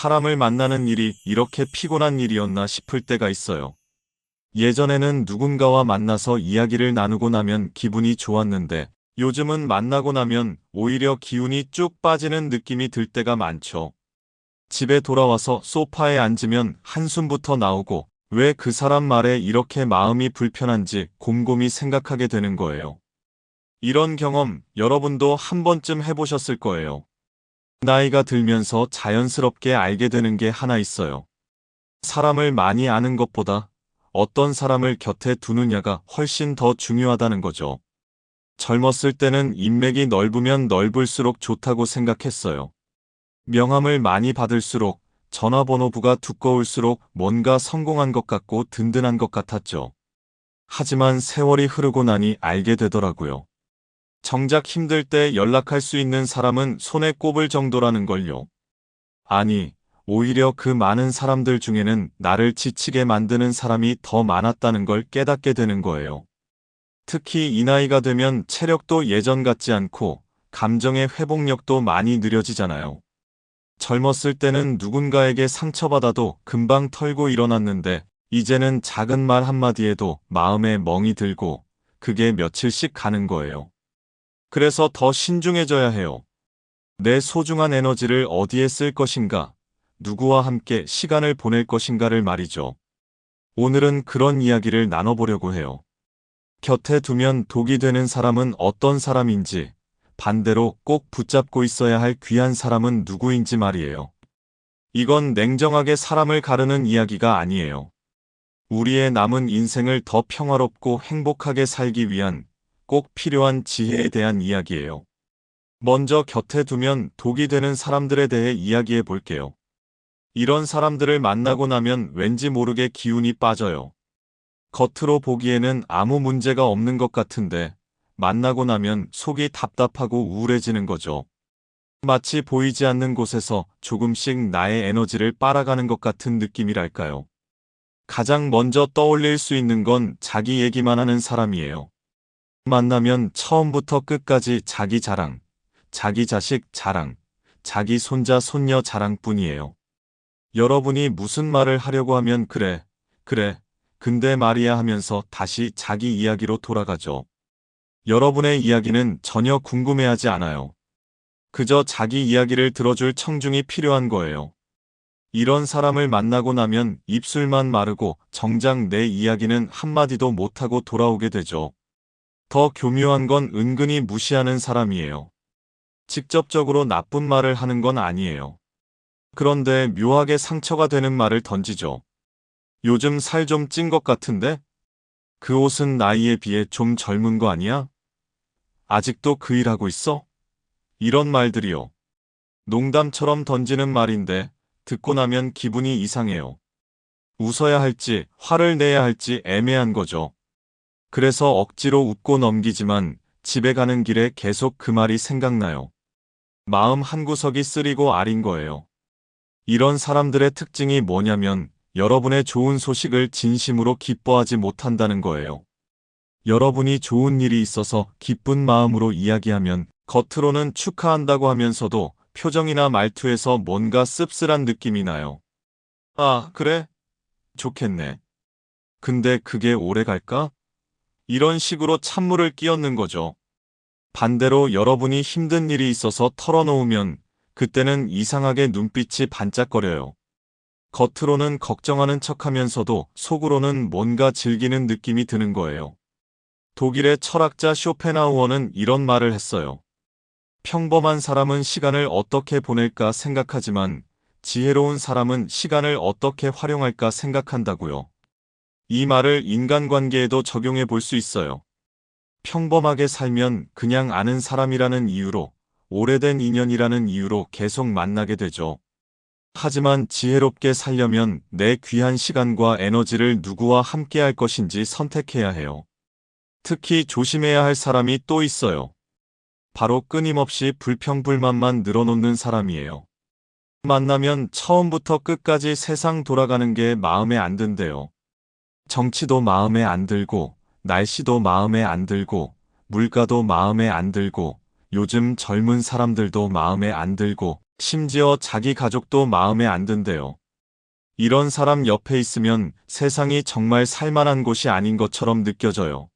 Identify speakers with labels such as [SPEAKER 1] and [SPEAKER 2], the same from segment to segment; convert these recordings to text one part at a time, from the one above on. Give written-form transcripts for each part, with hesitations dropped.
[SPEAKER 1] 사람을 만나는 일이 이렇게 피곤한 일이었나 싶을 때가 있어요. 예전에는 누군가와 만나서 이야기를 나누고 나면 기분이 좋았는데 요즘은 만나고 나면 오히려 기운이 쭉 빠지는 느낌이 들 때가 많죠. 집에 돌아와서 소파에 앉으면 한숨부터 나오고 왜 그 사람 말에 이렇게 마음이 불편한지 곰곰이 생각하게 되는 거예요. 이런 경험 여러분도 한 번쯤 해보셨을 거예요. 나이가 들면서 자연스럽게 알게 되는 게 하나 있어요. 사람을 많이 아는 것보다 어떤 사람을 곁에 두느냐가 훨씬 더 중요하다는 거죠. 젊었을 때는 인맥이 넓으면 넓을수록 좋다고 생각했어요. 명함을 많이 받을수록 전화번호부가 두꺼울수록 뭔가 성공한 것 같고 든든한 것 같았죠. 하지만 세월이 흐르고 나니 알게 되더라고요. 정작 힘들 때 연락할 수 있는 사람은 손에 꼽을 정도라는 걸요. 아니, 오히려 그 많은 사람들 중에는 나를 지치게 만드는 사람이 더 많았다는 걸 깨닫게 되는 거예요. 특히 이 나이가 되면 체력도 예전 같지 않고 감정의 회복력도 많이 느려지잖아요. 젊었을 때는 누군가에게 상처받아도 금방 털고 일어났는데 이제는 작은 말 한마디에도 마음에 멍이 들고 그게 며칠씩 가는 거예요. 그래서 더 신중해져야 해요. 내 소중한 에너지를 어디에 쓸 것인가, 누구와 함께 시간을 보낼 것인가를 말이죠. 오늘은 그런 이야기를 나눠보려고 해요. 곁에 두면 독이 되는 사람은 어떤 사람인지, 반대로 꼭 붙잡고 있어야 할 귀한 사람은 누구인지 말이에요. 이건 냉정하게 사람을 가르는 이야기가 아니에요. 우리의 남은 인생을 더 평화롭고 행복하게 살기 위한 꼭 필요한 지혜에 대한 이야기예요. 먼저 곁에 두면 독이 되는 사람들에 대해 이야기해 볼게요. 이런 사람들을 만나고 나면 왠지 모르게 기운이 빠져요. 겉으로 보기에는 아무 문제가 없는 것 같은데 만나고 나면 속이 답답하고 우울해지는 거죠. 마치 보이지 않는 곳에서 조금씩 나의 에너지를 빨아가는 것 같은 느낌이랄까요. 가장 먼저 떠올릴 수 있는 건 자기 얘기만 하는 사람이에요. 만나면 처음부터 끝까지 자기 자랑, 자기 자식 자랑, 자기 손자 손녀 자랑뿐이에요. 여러분이 무슨 말을 하려고 하면 그래, 근데 말이야 하면서 다시 자기 이야기로 돌아가죠. 여러분의 이야기는 전혀 궁금해하지 않아요. 그저 자기 이야기를 들어줄 청중이 필요한 거예요. 이런 사람을 만나고 나면 입술만 마르고 정작 내 이야기는 한마디도 못하고 돌아오게 되죠. 더 교묘한 건 은근히 무시하는 사람이에요. 직접적으로 나쁜 말을 하는 건 아니에요. 그런데 묘하게 상처가 되는 말을 던지죠. 요즘 살 좀 찐 것 같은데? 그 옷은 나이에 비해 좀 젊은 거 아니야? 아직도 그 일하고 있어? 이런 말들이요. 농담처럼 던지는 말인데 듣고 나면 기분이 이상해요. 웃어야 할지 화를 내야 할지 애매한 거죠. 그래서 억지로 웃고 넘기지만 집에 가는 길에 계속 그 말이 생각나요. 마음 한구석이 쓰리고 아린 거예요. 이런 사람들의 특징이 뭐냐면 여러분의 좋은 소식을 진심으로 기뻐하지 못한다는 거예요. 여러분이 좋은 일이 있어서 기쁜 마음으로 이야기하면 겉으로는 축하한다고 하면서도 표정이나 말투에서 뭔가 씁쓸한 느낌이 나요. 아, 그래? 좋겠네. 근데 그게 오래 갈까? 이런 식으로 찬물을 끼얹는 거죠. 반대로 여러분이 힘든 일이 있어서 털어놓으면 그때는 이상하게 눈빛이 반짝거려요. 겉으로는 걱정하는 척하면서도 속으로는 뭔가 즐기는 느낌이 드는 거예요. 독일의 철학자 쇼펜하우어는 이런 말을 했어요. 평범한 사람은 시간을 어떻게 보낼까 생각하지만 지혜로운 사람은 시간을 어떻게 활용할까 생각한다고요. 이 말을 인간관계에도 적용해 볼 수 있어요. 평범하게 살면 그냥 아는 사람이라는 이유로, 오래된 인연이라는 이유로 계속 만나게 되죠. 하지만 지혜롭게 살려면 내 귀한 시간과 에너지를 누구와 함께 할 것인지 선택해야 해요. 특히 조심해야 할 사람이 또 있어요. 바로 끊임없이 불평불만만 늘어놓는 사람이에요. 만나면 처음부터 끝까지 세상 돌아가는 게 마음에 안 든대요. 정치도 마음에 안 들고, 날씨도 마음에 안 들고, 물가도 마음에 안 들고, 요즘 젊은 사람들도 마음에 안 들고, 심지어 자기 가족도 마음에 안 든대요. 이런 사람 옆에 있으면 세상이 정말 살만한 곳이 아닌 것처럼 느껴져요.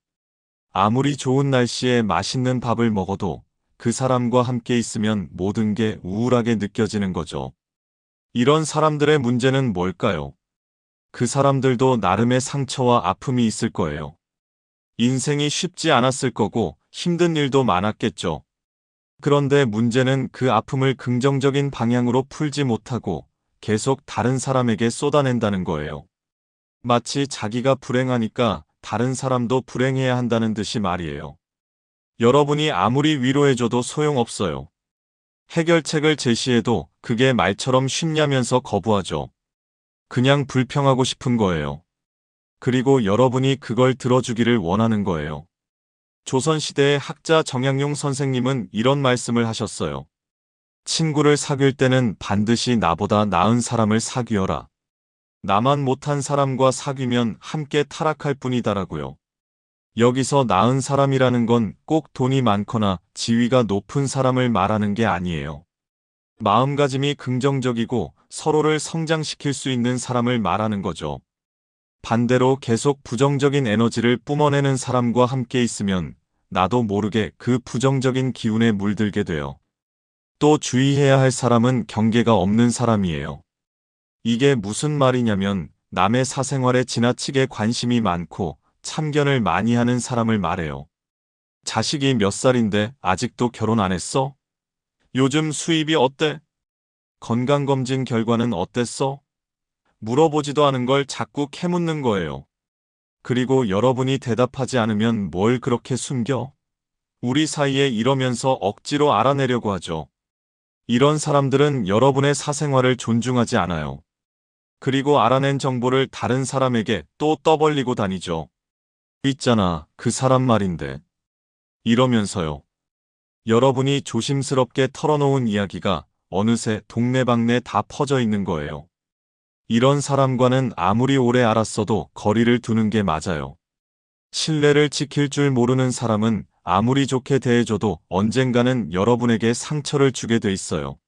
[SPEAKER 1] 아무리 좋은 날씨에 맛있는 밥을 먹어도 그 사람과 함께 있으면 모든 게 우울하게 느껴지는 거죠. 이런 사람들의 문제는 뭘까요? 그 사람들도 나름의 상처와 아픔이 있을 거예요. 인생이 쉽지 않았을 거고 힘든 일도 많았겠죠. 그런데 문제는 그 아픔을 긍정적인 방향으로 풀지 못하고 계속 다른 사람에게 쏟아낸다는 거예요. 마치 자기가 불행하니까 다른 사람도 불행해야 한다는 듯이 말이에요. 여러분이 아무리 위로해줘도 소용없어요. 해결책을 제시해도 그게 말처럼 쉽냐면서 거부하죠. 그냥 불평하고 싶은 거예요. 그리고 여러분이 그걸 들어주기를 원하는 거예요. 조선시대의 학자 정약용 선생님은 이런 말씀을 하셨어요. 친구를 사귈 때는 반드시 나보다 나은 사람을 사귀어라. 나만 못한 사람과 사귀면 함께 타락할 뿐이다라고요. 여기서 나은 사람이라는 건 꼭 돈이 많거나 지위가 높은 사람을 말하는 게 아니에요. 마음가짐이 긍정적이고 서로를 성장시킬 수 있는 사람을 말하는 거죠. 반대로 계속 부정적인 에너지를 뿜어내는 사람과 함께 있으면 나도 모르게 그 부정적인 기운에 물들게 돼요. 또 주의해야 할 사람은 경계가 없는 사람이에요. 이게 무슨 말이냐면 남의 사생활에 지나치게 관심이 많고 참견을 많이 하는 사람을 말해요. 자식이 몇 살인데 아직도 결혼 안 했어? 요즘 수입이 어때? 건강검진 결과는 어땠어? 물어보지도 않은 걸 자꾸 캐묻는 거예요. 그리고 여러분이 대답하지 않으면 뭘 그렇게 숨겨? 우리 사이에 이러면서 억지로 알아내려고 하죠. 이런 사람들은 여러분의 사생활을 존중하지 않아요. 그리고 알아낸 정보를 다른 사람에게 또 떠벌리고 다니죠. 있잖아, 그 사람 말인데. 이러면서요. 여러분이 조심스럽게 털어놓은 이야기가 어느새 동네방네 다 퍼져 있는 거예요. 이런 사람과는 아무리 오래 알았어도 거리를 두는 게 맞아요. 신뢰를 지킬 줄 모르는 사람은 아무리 좋게 대해줘도 언젠가는 여러분에게 상처를 주게 돼 있어요.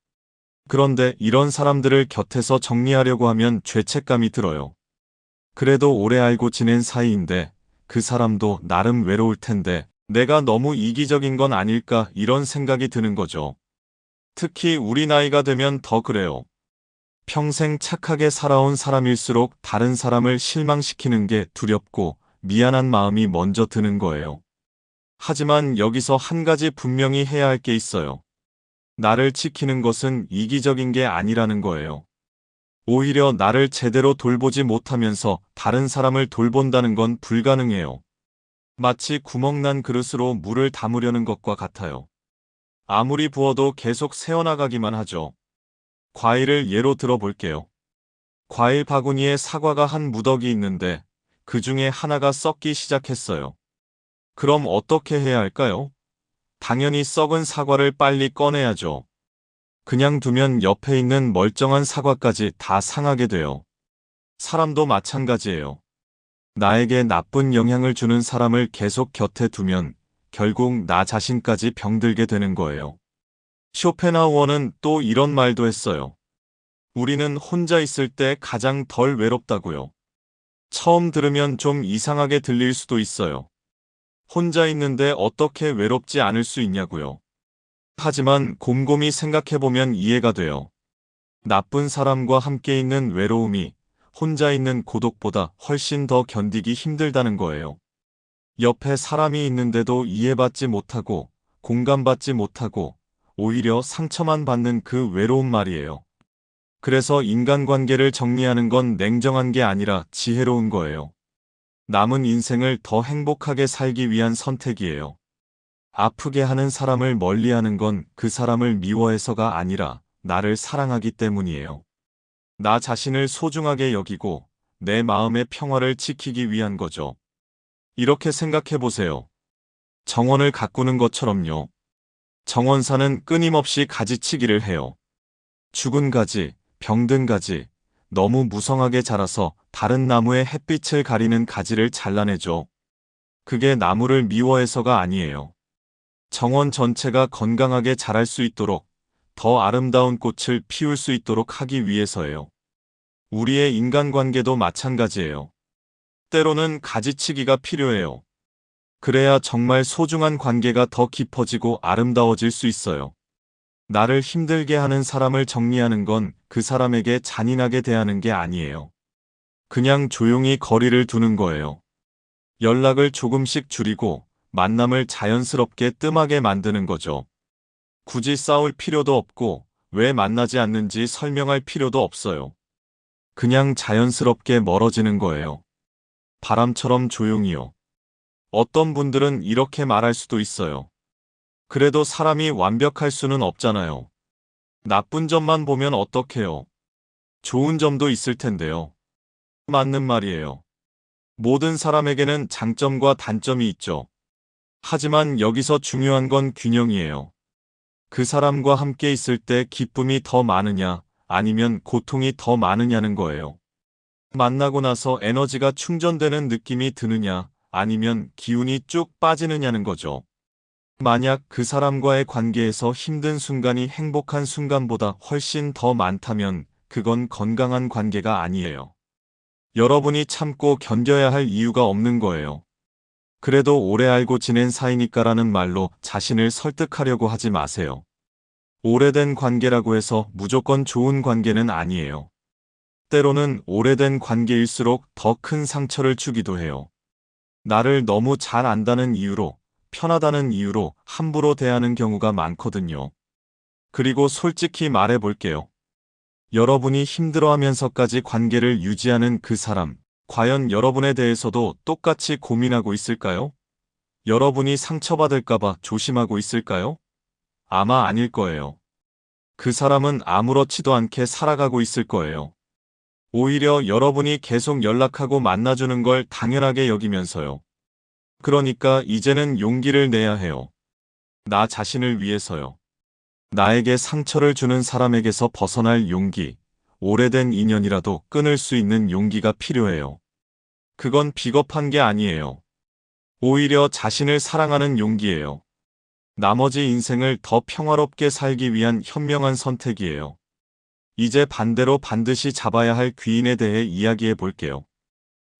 [SPEAKER 1] 그런데 이런 사람들을 곁에서 정리하려고 하면 죄책감이 들어요. 그래도 오래 알고 지낸 사이인데 그 사람도 나름 외로울 텐데 내가 너무 이기적인 건 아닐까 이런 생각이 드는 거죠. 특히 우리 나이가 되면 더 그래요. 평생 착하게 살아온 사람일수록 다른 사람을 실망시키는 게 두렵고 미안한 마음이 먼저 드는 거예요. 하지만 여기서 한 가지 분명히 해야 할 게 있어요. 나를 지키는 것은 이기적인 게 아니라는 거예요. 오히려 나를 제대로 돌보지 못하면서 다른 사람을 돌본다는 건 불가능해요. 마치 구멍난 그릇으로 물을 담으려는 것과 같아요. 아무리 부어도 계속 새어나가기만 하죠. 과일을 예로 들어볼게요. 과일 바구니에 사과가 한 무더기 있는데 그 중에 하나가 썩기 시작했어요. 그럼 어떻게 해야 할까요? 당연히 썩은 사과를 빨리 꺼내야죠. 그냥 두면 옆에 있는 멀쩡한 사과까지 다 상하게 돼요. 사람도 마찬가지예요. 나에게 나쁜 영향을 주는 사람을 계속 곁에 두면 결국 나 자신까지 병들게 되는 거예요. 쇼펜하우어는 또 이런 말도 했어요. 우리는 혼자 있을 때 가장 덜 외롭다고요. 처음 들으면 좀 이상하게 들릴 수도 있어요. 혼자 있는데 어떻게 외롭지 않을 수 있냐고요. 하지만 곰곰이 생각해보면 이해가 돼요. 나쁜 사람과 함께 있는 외로움이 혼자 있는 고독보다 훨씬 더 견디기 힘들다는 거예요. 옆에 사람이 있는데도 이해받지 못하고 공감받지 못하고 오히려 상처만 받는 그 외로움 말이에요. 그래서 인간관계를 정리하는 건 냉정한 게 아니라 지혜로운 거예요. 남은 인생을 더 행복하게 살기 위한 선택이에요. 아프게 하는 사람을 멀리하는 건 그 사람을 미워해서가 아니라 나를 사랑하기 때문이에요. 나 자신을 소중하게 여기고 내 마음의 평화를 지키기 위한 거죠. 이렇게 생각해 보세요. 정원을 가꾸는 것처럼요. 정원사는 끊임없이 가지치기를 해요. 죽은 가지, 병든 가지, 너무 무성하게 자라서 다른 나무의 햇빛을 가리는 가지를 잘라내죠. 그게 나무를 미워해서가 아니에요. 정원 전체가 건강하게 자랄 수 있도록 더 아름다운 꽃을 피울 수 있도록 하기 위해서예요. 우리의 인간관계도 마찬가지예요. 때로는 가지치기가 필요해요. 그래야 정말 소중한 관계가 더 깊어지고 아름다워질 수 있어요. 나를 힘들게 하는 사람을 정리하는 건 그 사람에게 잔인하게 대하는 게 아니에요. 그냥 조용히 거리를 두는 거예요. 연락을 조금씩 줄이고 만남을 자연스럽게 뜸하게 만드는 거죠. 굳이 싸울 필요도 없고 왜 만나지 않는지 설명할 필요도 없어요. 그냥 자연스럽게 멀어지는 거예요. 바람처럼 조용히요. 어떤 분들은 이렇게 말할 수도 있어요. 그래도 사람이 완벽할 수는 없잖아요. 나쁜 점만 보면 어떡해요? 좋은 점도 있을 텐데요. 맞는 말이에요. 모든 사람에게는 장점과 단점이 있죠. 하지만 여기서 중요한 건 균형이에요. 그 사람과 함께 있을 때 기쁨이 더 많으냐, 아니면 고통이 더 많으냐는 거예요. 만나고 나서 에너지가 충전되는 느낌이 드느냐, 아니면 기운이 쭉 빠지느냐는 거죠. 만약 그 사람과의 관계에서 힘든 순간이 행복한 순간보다 훨씬 더 많다면 그건 건강한 관계가 아니에요. 여러분이 참고 견뎌야 할 이유가 없는 거예요. 그래도 오래 알고 지낸 사이니까라는 말로 자신을 설득하려고 하지 마세요. 오래된 관계라고 해서 무조건 좋은 관계는 아니에요. 때로는 오래된 관계일수록 더 큰 상처를 주기도 해요. 나를 너무 잘 안다는 이유로, 편하다는 이유로 함부로 대하는 경우가 많거든요. 그리고 솔직히 말해볼게요. 여러분이 힘들어하면서까지 관계를 유지하는 그 사람, 과연 여러분에 대해서도 똑같이 고민하고 있을까요? 여러분이 상처받을까봐 조심하고 있을까요? 아마 아닐 거예요. 그 사람은 아무렇지도 않게 살아가고 있을 거예요. 오히려 여러분이 계속 연락하고 만나주는 걸 당연하게 여기면서요. 그러니까 이제는 용기를 내야 해요. 나 자신을 위해서요. 나에게 상처를 주는 사람에게서 벗어날 용기, 오래된 인연이라도 끊을 수 있는 용기가 필요해요. 그건 비겁한 게 아니에요. 오히려 자신을 사랑하는 용기예요. 나머지 인생을 더 평화롭게 살기 위한 현명한 선택이에요. 이제 반대로 반드시 잡아야 할 귀인에 대해 이야기해 볼게요.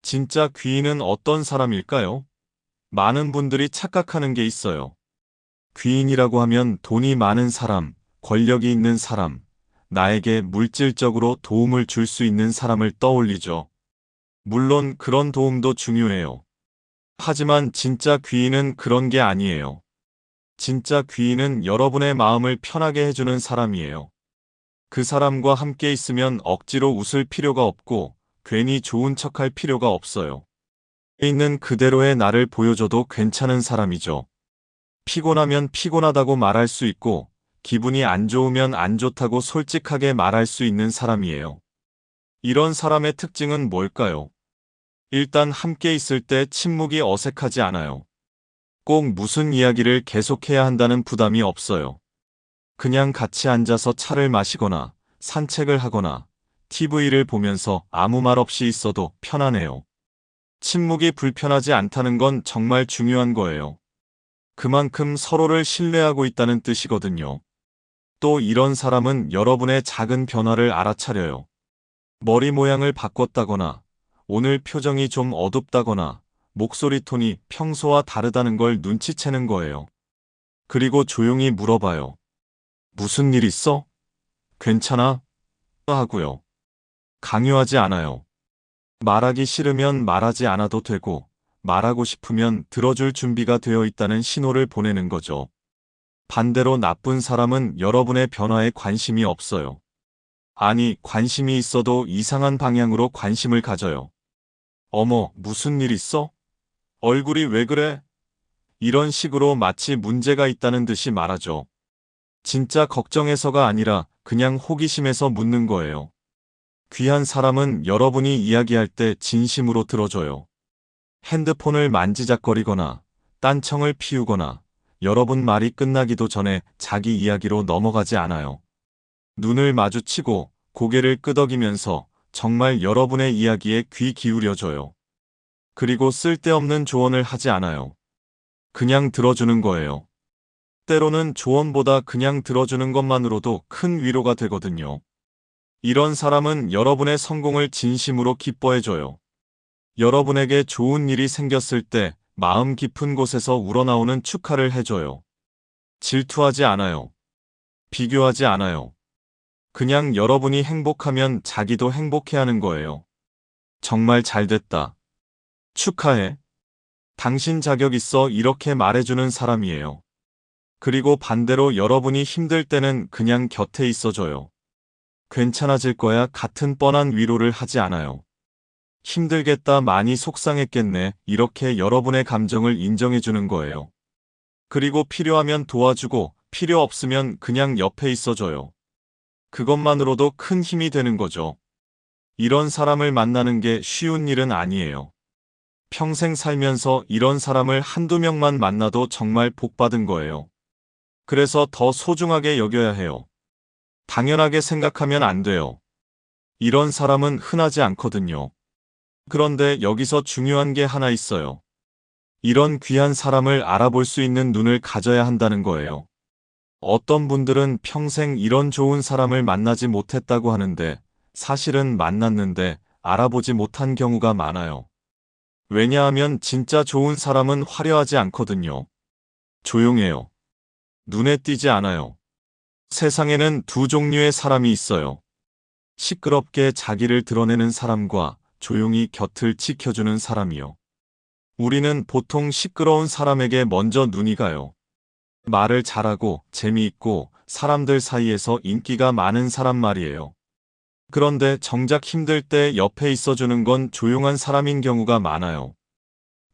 [SPEAKER 1] 진짜 귀인은 어떤 사람일까요? 많은 분들이 착각하는 게 있어요. 귀인이라고 하면 돈이 많은 사람, 권력이 있는 사람, 나에게 물질적으로 도움을 줄 수 있는 사람을 떠올리죠. 물론 그런 도움도 중요해요. 하지만 진짜 귀인은 그런 게 아니에요. 진짜 귀인은 여러분의 마음을 편하게 해주는 사람이에요. 그 사람과 함께 있으면 억지로 웃을 필요가 없고 괜히 좋은 척할 필요가 없어요. 있는 그대로의 나를 보여줘도 괜찮은 사람이죠. 피곤하면 피곤하다고 말할 수 있고 기분이 안 좋으면 안 좋다고 솔직하게 말할 수 있는 사람이에요. 이런 사람의 특징은 뭘까요? 일단 함께 있을 때 침묵이 어색하지 않아요. 꼭 무슨 이야기를 계속해야 한다는 부담이 없어요. 그냥 같이 앉아서 차를 마시거나 산책을 하거나 TV를 보면서 아무 말 없이 있어도 편안해요. 침묵이 불편하지 않다는 건 정말 중요한 거예요. 그만큼 서로를 신뢰하고 있다는 뜻이거든요. 또 이런 사람은 여러분의 작은 변화를 알아차려요. 머리 모양을 바꿨다거나, 오늘 표정이 좀 어둡다거나, 목소리 톤이 평소와 다르다는 걸 눈치채는 거예요. 그리고 조용히 물어봐요. 무슨 일 있어? 괜찮아? 하고요. 강요하지 않아요. 말하기 싫으면 말하지 않아도 되고, 말하고 싶으면 들어줄 준비가 되어 있다는 신호를 보내는 거죠. 반대로 나쁜 사람은 여러분의 변화에 관심이 없어요. 아니, 관심이 있어도 이상한 방향으로 관심을 가져요. 어머, 무슨 일 있어? 얼굴이 왜 그래? 이런 식으로 마치 문제가 있다는 듯이 말하죠. 진짜 걱정해서가 아니라 그냥 호기심에서 묻는 거예요. 귀한 사람은 여러분이 이야기할 때 진심으로 들어줘요. 핸드폰을 만지작거리거나 딴청을 피우거나 여러분 말이 끝나기도 전에 자기 이야기로 넘어가지 않아요. 눈을 마주치고 고개를 끄덕이면서 정말 여러분의 이야기에 귀 기울여줘요. 그리고 쓸데없는 조언을 하지 않아요. 그냥 들어주는 거예요. 때로는 조언보다 그냥 들어주는 것만으로도 큰 위로가 되거든요. 이런 사람은 여러분의 성공을 진심으로 기뻐해줘요. 여러분에게 좋은 일이 생겼을 때 마음 깊은 곳에서 우러나오는 축하를 해줘요. 질투하지 않아요. 비교하지 않아요. 그냥 여러분이 행복하면 자기도 행복해하는 거예요. 정말 잘됐다. 축하해. 당신 자격 있어 이렇게 말해주는 사람이에요. 그리고 반대로 여러분이 힘들 때는 그냥 곁에 있어줘요. 괜찮아질 거야 같은 뻔한 위로를 하지 않아요. 힘들겠다 많이 속상했겠네 이렇게 여러분의 감정을 인정해주는 거예요. 그리고 필요하면 도와주고 필요 없으면 그냥 옆에 있어줘요. 그것만으로도 큰 힘이 되는 거죠. 이런 사람을 만나는 게 쉬운 일은 아니에요. 평생 살면서 이런 사람을 한두 명만 만나도 정말 복 받은 거예요. 그래서 더 소중하게 여겨야 해요. 당연하게 생각하면 안 돼요. 이런 사람은 흔하지 않거든요. 그런데 여기서 중요한 게 하나 있어요. 이런 귀한 사람을 알아볼 수 있는 눈을 가져야 한다는 거예요. 어떤 분들은 평생 이런 좋은 사람을 만나지 못했다고 하는데 사실은 만났는데 알아보지 못한 경우가 많아요. 왜냐하면 진짜 좋은 사람은 화려하지 않거든요. 조용해요. 눈에 띄지 않아요. 세상에는 두 종류의 사람이 있어요. 시끄럽게 자기를 드러내는 사람과 조용히 곁을 지켜주는 사람이요. 우리는 보통 시끄러운 사람에게 먼저 눈이 가요. 말을 잘하고 재미있고 사람들 사이에서 인기가 많은 사람 말이에요. 그런데 정작 힘들 때 옆에 있어주는 건 조용한 사람인 경우가 많아요.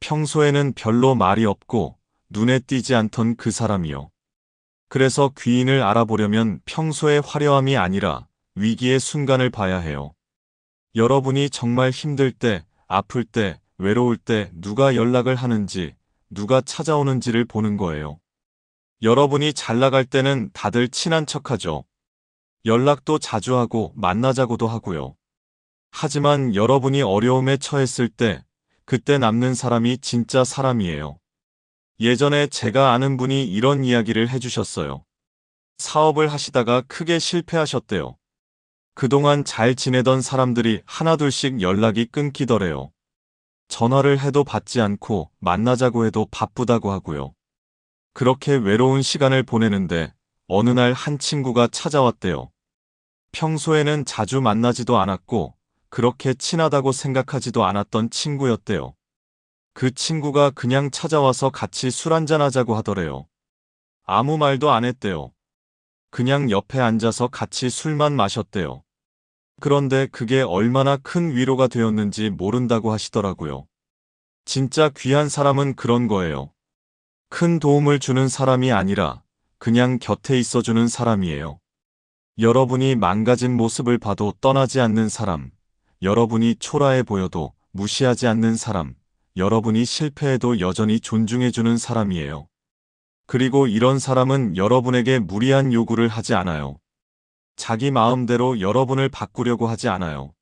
[SPEAKER 1] 평소에는 별로 말이 없고 눈에 띄지 않던 그 사람이요. 그래서 귀인을 알아보려면 평소의 화려함이 아니라 위기의 순간을 봐야 해요. 여러분이 정말 힘들 때, 아플 때, 외로울 때 누가 연락을 하는지, 누가 찾아오는지를 보는 거예요. 여러분이 잘 나갈 때는 다들 친한 척하죠. 연락도 자주 하고 만나자고도 하고요. 하지만 여러분이 어려움에 처했을 때, 그때 남는 사람이 진짜 사람이에요. 예전에 제가 아는 분이 이런 이야기를 해주셨어요. 사업을 하시다가 크게 실패하셨대요. 그동안 잘 지내던 사람들이 하나둘씩 연락이 끊기더래요. 전화를 해도 받지 않고 만나자고 해도 바쁘다고 하고요. 그렇게 외로운 시간을 보내는데 어느 날 한 친구가 찾아왔대요. 평소에는 자주 만나지도 않았고 그렇게 친하다고 생각하지도 않았던 친구였대요. 그 친구가 그냥 찾아와서 같이 술 한잔 하자고 하더래요. 아무 말도 안 했대요. 그냥 옆에 앉아서 같이 술만 마셨대요. 그런데 그게 얼마나 큰 위로가 되었는지 모른다고 하시더라고요. 진짜 귀한 사람은 그런 거예요. 큰 도움을 주는 사람이 아니라 그냥 곁에 있어주는 사람이에요. 여러분이 망가진 모습을 봐도 떠나지 않는 사람, 여러분이 초라해 보여도 무시하지 않는 사람, 여러분이 실패해도 여전히 존중해주는 사람이에요. 그리고 이런 사람은 여러분에게 무리한 요구를 하지 않아요. 자기 마음대로 여러분을 바꾸려고 하지 않아요.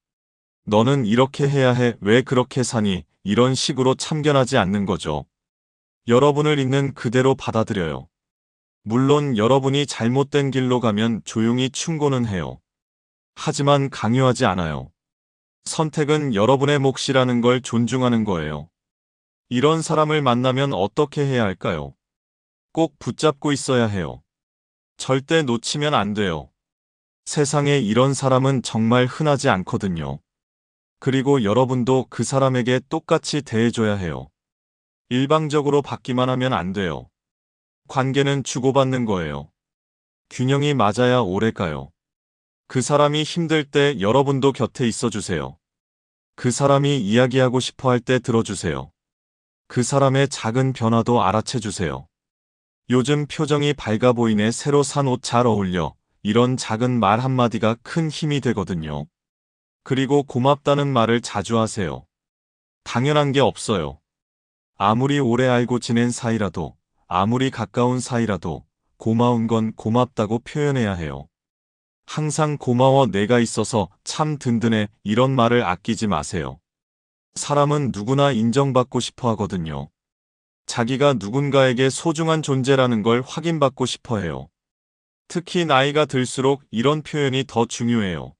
[SPEAKER 1] 너는 이렇게 해야 해, 왜 그렇게 사니? 이런 식으로 참견하지 않는 거죠. 여러분을 있는 그대로 받아들여요. 물론 여러분이 잘못된 길로 가면 조용히 충고는 해요. 하지만 강요하지 않아요. 선택은 여러분의 몫이라는 걸 존중하는 거예요. 이런 사람을 만나면 어떻게 해야 할까요? 꼭 붙잡고 있어야 해요. 절대 놓치면 안 돼요. 세상에 이런 사람은 정말 흔하지 않거든요. 그리고 여러분도 그 사람에게 똑같이 대해줘야 해요. 일방적으로 받기만 하면 안 돼요. 관계는 주고받는 거예요. 균형이 맞아야 오래 가요. 그 사람이 힘들 때 여러분도 곁에 있어주세요. 그 사람이 이야기하고 싶어 할 때 들어주세요. 그 사람의 작은 변화도 알아채주세요. 요즘 표정이 밝아 보이네 새로 산 옷 잘 어울려. 이런 작은 말 한마디가 큰 힘이 되거든요. 그리고 고맙다는 말을 자주 하세요. 당연한 게 없어요. 아무리 오래 알고 지낸 사이라도, 아무리 가까운 사이라도 고마운 건 고맙다고 표현해야 해요. 항상 고마워 내가 있어서 참 든든해 이런 말을 아끼지 마세요. 사람은 누구나 인정받고 싶어 하거든요. 자기가 누군가에게 소중한 존재라는 걸 확인받고 싶어 해요. 특히 나이가 들수록 이런 표현이 더 중요해요.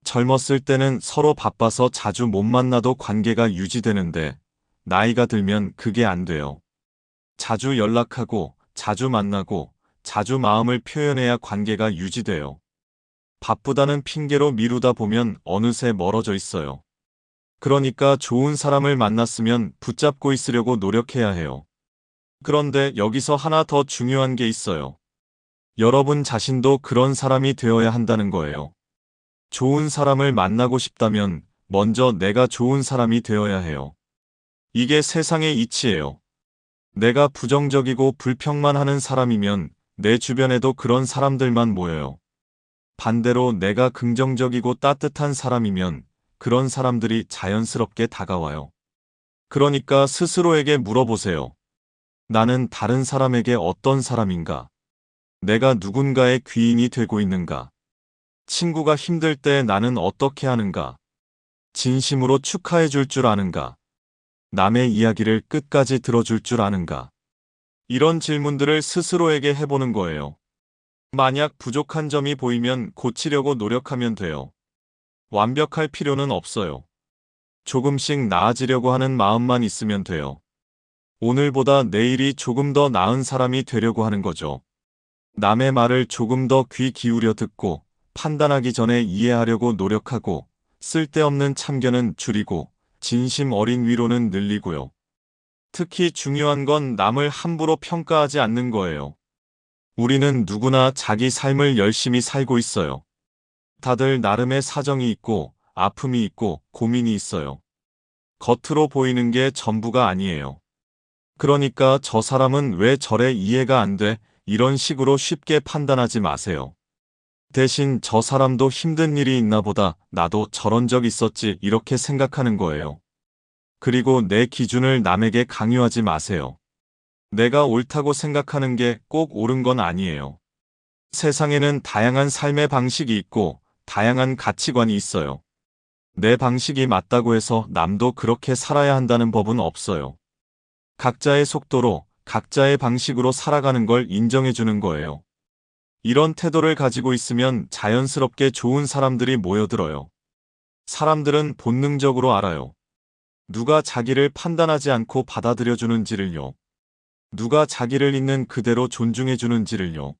[SPEAKER 1] 젊었을 때는 서로 바빠서 자주 못 만나도 관계가 유지되는데 나이가 들면 그게 안 돼요. 자주 연락하고 자주 만나고 자주 마음을 표현해야 관계가 유지돼요. 바쁘다는 핑계로 미루다 보면 어느새 멀어져 있어요. 그러니까 좋은 사람을 만났으면 붙잡고 있으려고 노력해야 해요. 그런데 여기서 하나 더 중요한 게 있어요. 여러분 자신도 그런 사람이 되어야 한다는 거예요. 좋은 사람을 만나고 싶다면 먼저 내가 좋은 사람이 되어야 해요. 이게 세상의 이치예요. 내가 부정적이고 불평만 하는 사람이면 내 주변에도 그런 사람들만 모여요. 반대로 내가 긍정적이고 따뜻한 사람이면 그런 사람들이 자연스럽게 다가와요. 그러니까 스스로에게 물어보세요. 나는 다른 사람에게 어떤 사람인가? 내가 누군가의 귀인이 되고 있는가? 친구가 힘들 때 나는 어떻게 하는가? 진심으로 축하해 줄 줄 아는가? 남의 이야기를 끝까지 들어줄 줄 아는가? 이런 질문들을 스스로에게 해보는 거예요. 만약 부족한 점이 보이면 고치려고 노력하면 돼요. 완벽할 필요는 없어요. 조금씩 나아지려고 하는 마음만 있으면 돼요. 오늘보다 내일이 조금 더 나은 사람이 되려고 하는 거죠. 남의 말을 조금 더 귀 기울여 듣고 판단하기 전에 이해하려고 노력하고 쓸데없는 참견은 줄이고 진심 어린 위로는 늘리고요. 특히 중요한 건 남을 함부로 평가하지 않는 거예요. 우리는 누구나 자기 삶을 열심히 살고 있어요. 다들 나름의 사정이 있고 아픔이 있고 고민이 있어요. 겉으로 보이는 게 전부가 아니에요. 그러니까 저 사람은 왜 저래 이해가 안 돼? 이런 식으로 쉽게 판단하지 마세요. 대신 저 사람도 힘든 일이 있나 보다 나도 저런 적 있었지 이렇게 생각하는 거예요. 그리고 내 기준을 남에게 강요하지 마세요. 내가 옳다고 생각하는 게 꼭 옳은 건 아니에요. 세상에는 다양한 삶의 방식이 있고 다양한 가치관이 있어요. 내 방식이 맞다고 해서 남도 그렇게 살아야 한다는 법은 없어요. 각자의 속도로 각자의 방식으로 살아가는 걸 인정해주는 거예요. 이런 태도를 가지고 있으면 자연스럽게 좋은 사람들이 모여들어요. 사람들은 본능적으로 알아요. 누가 자기를 판단하지 않고 받아들여주는지를요. 누가 자기를 있는 그대로 존중해주는지를요.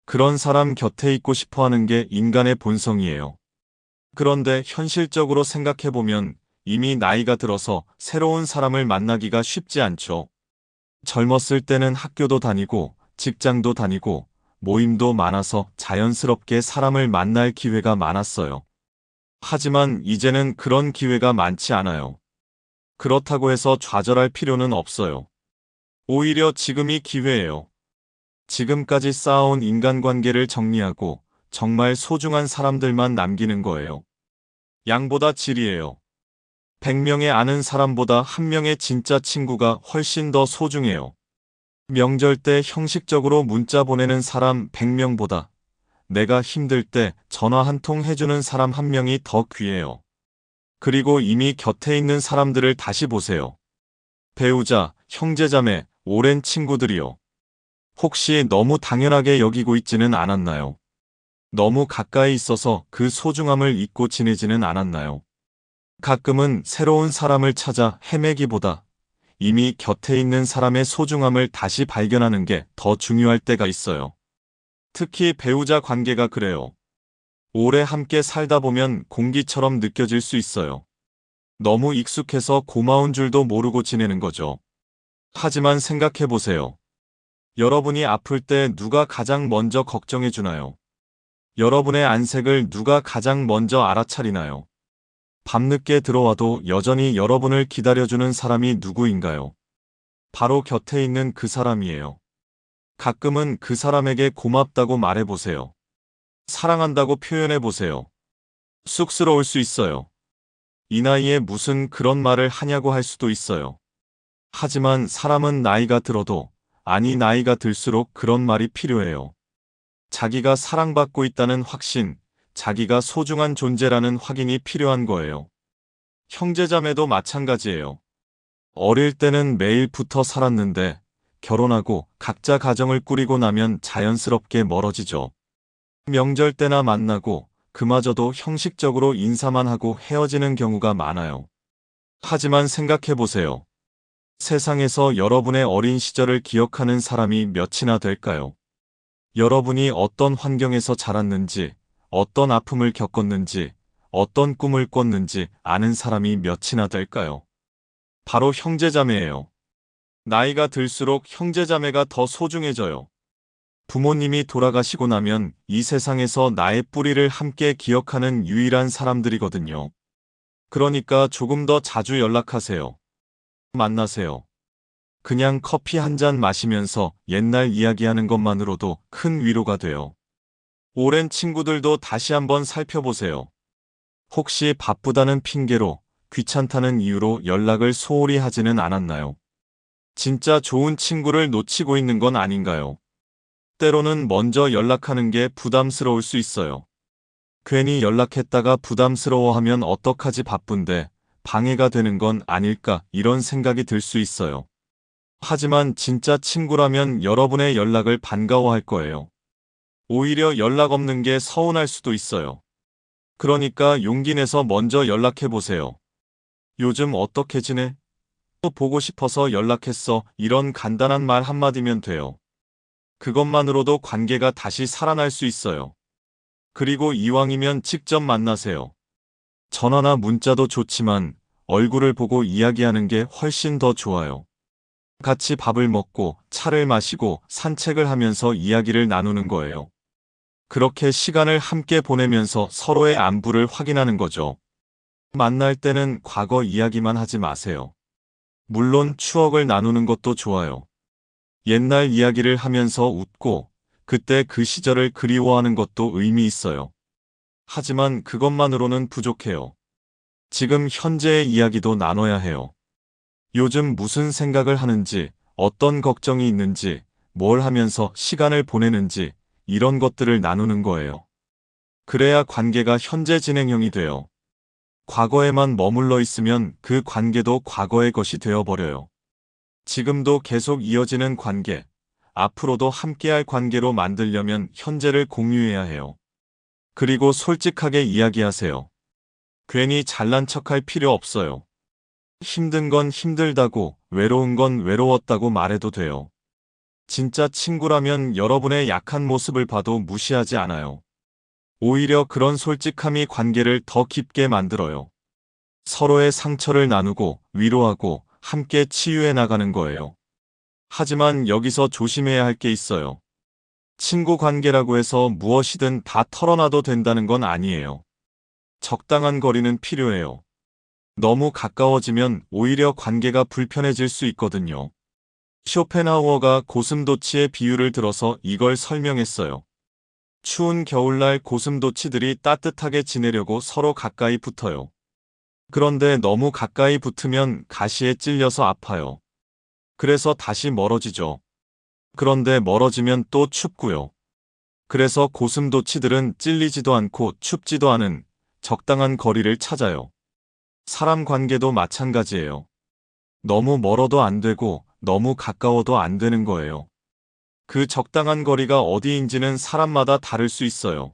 [SPEAKER 1] 그런 사람 곁에 있고 싶어 하는 게 인간의 본성이에요. 그런데 현실적으로 생각해보면 이미 나이가 들어서 새로운 사람을 만나기가 쉽지 않죠. 젊었을 때는 학교도 다니고 직장도 다니고 모임도 많아서 자연스럽게 사람을 만날 기회가 많았어요. 하지만 이제는 그런 기회가 많지 않아요. 그렇다고 해서 좌절할 필요는 없어요. 오히려 지금이 기회예요. 지금까지 쌓아온 인간관계를 정리하고 정말 소중한 사람들만 남기는 거예요. 양보다 질이에요. 100명의 아는 사람보다 1명의 진짜 친구가 훨씬 더 소중해요. 명절 때 형식적으로 문자 보내는 사람 100명보다 내가 힘들 때 전화 한 통 해주는 사람 1명이 더 귀해요. 그리고 이미 곁에 있는 사람들을 다시 보세요. 배우자, 형제자매, 오랜 친구들이요. 혹시 너무 당연하게 여기고 있지는 않았나요? 너무 가까이 있어서 그 소중함을 잊고 지내지는 않았나요? 가끔은 새로운 사람을 찾아 헤매기보다 이미 곁에 있는 사람의 소중함을 다시 발견하는 게 더 중요할 때가 있어요. 특히 배우자 관계가 그래요. 오래 함께 살다 보면 공기처럼 느껴질 수 있어요. 너무 익숙해서 고마운 줄도 모르고 지내는 거죠. 하지만 생각해 보세요. 여러분이 아플 때 누가 가장 먼저 걱정해 주나요? 여러분의 안색을 누가 가장 먼저 알아차리나요? 밤늦게 들어와도 여전히 여러분을 기다려주는 사람이 누구인가요? 바로 곁에 있는 그 사람이에요. 가끔은 그 사람에게 고맙다고 말해보세요. 사랑한다고 표현해보세요. 쑥스러울 수 있어요. 이 나이에 무슨 그런 말을 하냐고 할 수도 있어요. 하지만 사람은 나이가 들어도 아니 나이가 들수록 그런 말이 필요해요. 자기가 사랑받고 있다는 확신, 자기가 소중한 존재라는 확인이 필요한 거예요. 형제자매도 마찬가지예요. 어릴 때는 매일 붙어 살았는데 결혼하고 각자 가정을 꾸리고 나면 자연스럽게 멀어지죠. 명절 때나 만나고 그마저도 형식적으로 인사만 하고 헤어지는 경우가 많아요. 하지만 생각해 보세요. 세상에서 여러분의 어린 시절을 기억하는 사람이 몇이나 될까요? 여러분이 어떤 환경에서 자랐는지, 어떤 아픔을 겪었는지, 어떤 꿈을 꿨는지 아는 사람이 몇이나 될까요? 바로 형제자매예요. 나이가 들수록 형제자매가 더 소중해져요. 부모님이 돌아가시고 나면 이 세상에서 나의 뿌리를 함께 기억하는 유일한 사람들이거든요. 그러니까 조금 더 자주 연락하세요. 만나세요. 그냥 커피 한 잔 마시면서 옛날 이야기하는 것만으로도 큰 위로가 돼요. 오랜 친구들도 다시 한번 살펴보세요. 혹시 바쁘다는 핑계로, 귀찮다는 이유로 연락을 소홀히 하지는 않았나요? 진짜 좋은 친구를 놓치고 있는 건 아닌가요? 때로는 먼저 연락하는 게 부담스러울 수 있어요. 괜히 연락했다가 부담스러워하면 어떡하지 바쁜데 방해가 되는 건 아닐까 이런 생각이 들 수 있어요. 하지만 진짜 친구라면 여러분의 연락을 반가워할 거예요. 오히려 연락 없는 게 서운할 수도 있어요. 그러니까 용기 내서 먼저 연락해 보세요. 요즘 어떻게 지내? 또 보고 싶어서 연락했어. 이런 간단한 말 한마디면 돼요. 그것만으로도 관계가 다시 살아날 수 있어요. 그리고 이왕이면 직접 만나세요. 전화나 문자도 좋지만 얼굴을 보고 이야기하는 게 훨씬 더 좋아요. 같이 밥을 먹고 차를 마시고 산책을 하면서 이야기를 나누는 거예요. 그렇게 시간을 함께 보내면서 서로의 안부를 확인하는 거죠. 만날 때는 과거 이야기만 하지 마세요. 물론 추억을 나누는 것도 좋아요. 옛날 이야기를 하면서 웃고 그때 그 시절을 그리워하는 것도 의미 있어요. 하지만 그것만으로는 부족해요. 지금 현재의 이야기도 나눠야 해요. 요즘 무슨 생각을 하는지, 어떤 걱정이 있는지, 뭘 하면서 시간을 보내는지 이런 것들을 나누는 거예요. 그래야 관계가 현재 진행형이 돼요. 과거에만 머물러 있으면 그 관계도 과거의 것이 되어버려요. 지금도 계속 이어지는 관계, 앞으로도 함께할 관계로 만들려면 현재를 공유해야 해요. 그리고 솔직하게 이야기하세요. 괜히 잘난 척할 필요 없어요. 힘든 건 힘들다고, 외로운 건 외로웠다고 말해도 돼요. 진짜 친구라면 여러분의 약한 모습을 봐도 무시하지 않아요. 오히려 그런 솔직함이 관계를 더 깊게 만들어요. 서로의 상처를 나누고 위로하고 함께 치유해 나가는 거예요. 하지만 여기서 조심해야 할 게 있어요. 친구 관계라고 해서 무엇이든 다 털어놔도 된다는 건 아니에요. 적당한 거리는 필요해요. 너무 가까워지면 오히려 관계가 불편해질 수 있거든요. 쇼펜하우어가 고슴도치의 비유를 들어서 이걸 설명했어요. 추운 겨울날 고슴도치들이 따뜻하게 지내려고 서로 가까이 붙어요. 그런데 너무 가까이 붙으면 가시에 찔려서 아파요. 그래서 다시 멀어지죠. 그런데 멀어지면 또 춥고요. 그래서 고슴도치들은 찔리지도 않고 춥지도 않은 적당한 거리를 찾아요. 사람 관계도 마찬가지예요. 너무 멀어도 안 되고 너무 가까워도 안 되는 거예요. 그 적당한 거리가 어디인지는 사람마다 다를 수 있어요.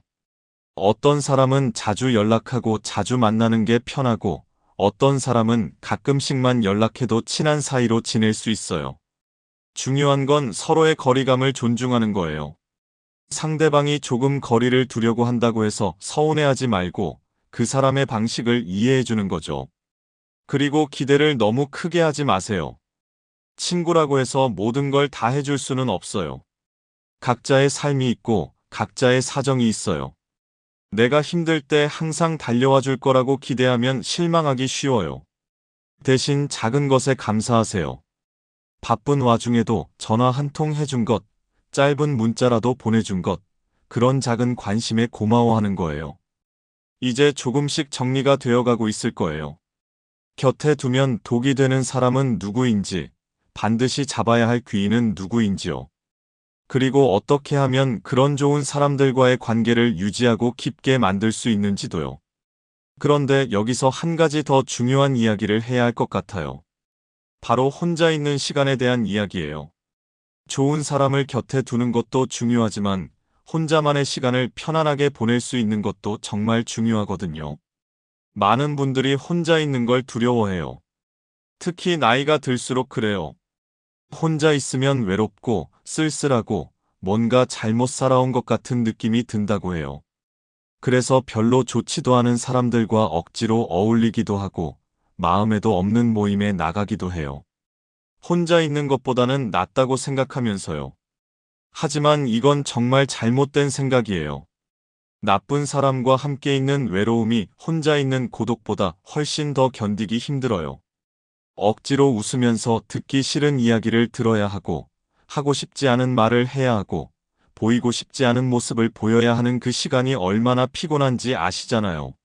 [SPEAKER 1] 어떤 사람은 자주 연락하고 자주 만나는 게 편하고 어떤 사람은 가끔씩만 연락해도 친한 사이로 지낼 수 있어요. 중요한 건 서로의 거리감을 존중하는 거예요. 상대방이 조금 거리를 두려고 한다고 해서 서운해하지 말고 그 사람의 방식을 이해해 주는 거죠. 그리고 기대를 너무 크게 하지 마세요. 친구라고 해서 모든 걸 다 해줄 수는 없어요. 각자의 삶이 있고 각자의 사정이 있어요. 내가 힘들 때 항상 달려와 줄 거라고 기대하면 실망하기 쉬워요. 대신 작은 것에 감사하세요. 바쁜 와중에도 전화 한 통 해준 것, 짧은 문자라도 보내준 것, 그런 작은 관심에 고마워하는 거예요. 이제 조금씩 정리가 되어가고 있을 거예요. 곁에 두면 독이 되는 사람은 누구인지, 반드시 잡아야 할 귀인은 누구인지요. 그리고 어떻게 하면 그런 좋은 사람들과의 관계를 유지하고 깊게 만들 수 있는지도요. 그런데 여기서 한 가지 더 중요한 이야기를 해야 할 것 같아요. 바로 혼자 있는 시간에 대한 이야기예요. 좋은 사람을 곁에 두는 것도 중요하지만 혼자만의 시간을 편안하게 보낼 수 있는 것도 정말 중요하거든요. 많은 분들이 혼자 있는 걸 두려워해요. 특히 나이가 들수록 그래요. 혼자 있으면 외롭고 쓸쓸하고 뭔가 잘못 살아온 것 같은 느낌이 든다고 해요. 그래서 별로 좋지도 않은 사람들과 억지로 어울리기도 하고 마음에도 없는 모임에 나가기도 해요. 혼자 있는 것보다는 낫다고 생각하면서요. 하지만 이건 정말 잘못된 생각이에요. 나쁜 사람과 함께 있는 외로움이 혼자 있는 고독보다 훨씬 더 견디기 힘들어요. 억지로 웃으면서 듣기 싫은 이야기를 들어야 하고, 하고 싶지 않은 말을 해야 하고, 보이고 싶지 않은 모습을 보여야 하는 그 시간이 얼마나 피곤한지 아시잖아요.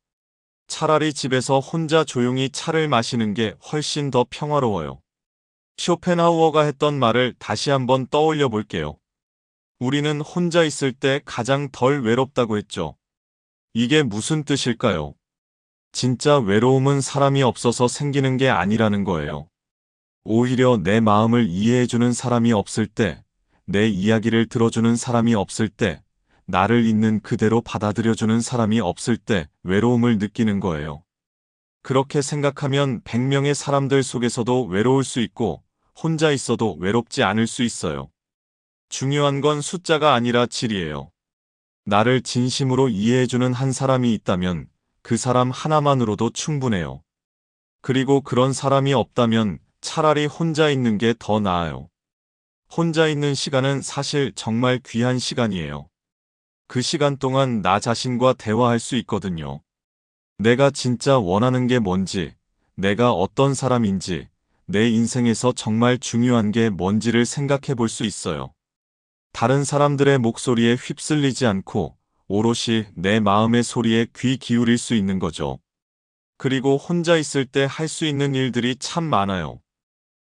[SPEAKER 1] 차라리 집에서 혼자 조용히 차를 마시는 게 훨씬 더 평화로워요. 쇼펜하우어가 했던 말을 다시 한번 떠올려 볼게요. 우리는 혼자 있을 때 가장 덜 외롭다고 했죠. 이게 무슨 뜻일까요? 진짜 외로움은 사람이 없어서 생기는 게 아니라는 거예요. 오히려 내 마음을 이해해주는 사람이 없을 때, 내 이야기를 들어주는 사람이 없을 때, 나를 있는 그대로 받아들여주는 사람이 없을 때 외로움을 느끼는 거예요. 그렇게 생각하면 100명의 사람들 속에서도 외로울 수 있고, 혼자 있어도 외롭지 않을 수 있어요. 중요한 건 숫자가 아니라 질이에요. 나를 진심으로 이해해주는 한 사람이 있다면 그 사람 하나만으로도 충분해요. 그리고 그런 사람이 없다면 차라리 혼자 있는 게 더 나아요. 혼자 있는 시간은 사실 정말 귀한 시간이에요. 그 시간 동안 나 자신과 대화할 수 있거든요. 내가 진짜 원하는 게 뭔지, 내가 어떤 사람인지, 내 인생에서 정말 중요한 게 뭔지를 생각해 볼 수 있어요. 다른 사람들의 목소리에 휩쓸리지 않고 오롯이 내 마음의 소리에 귀 기울일 수 있는 거죠. 그리고 혼자 있을 때 할 수 있는 일들이 참 많아요.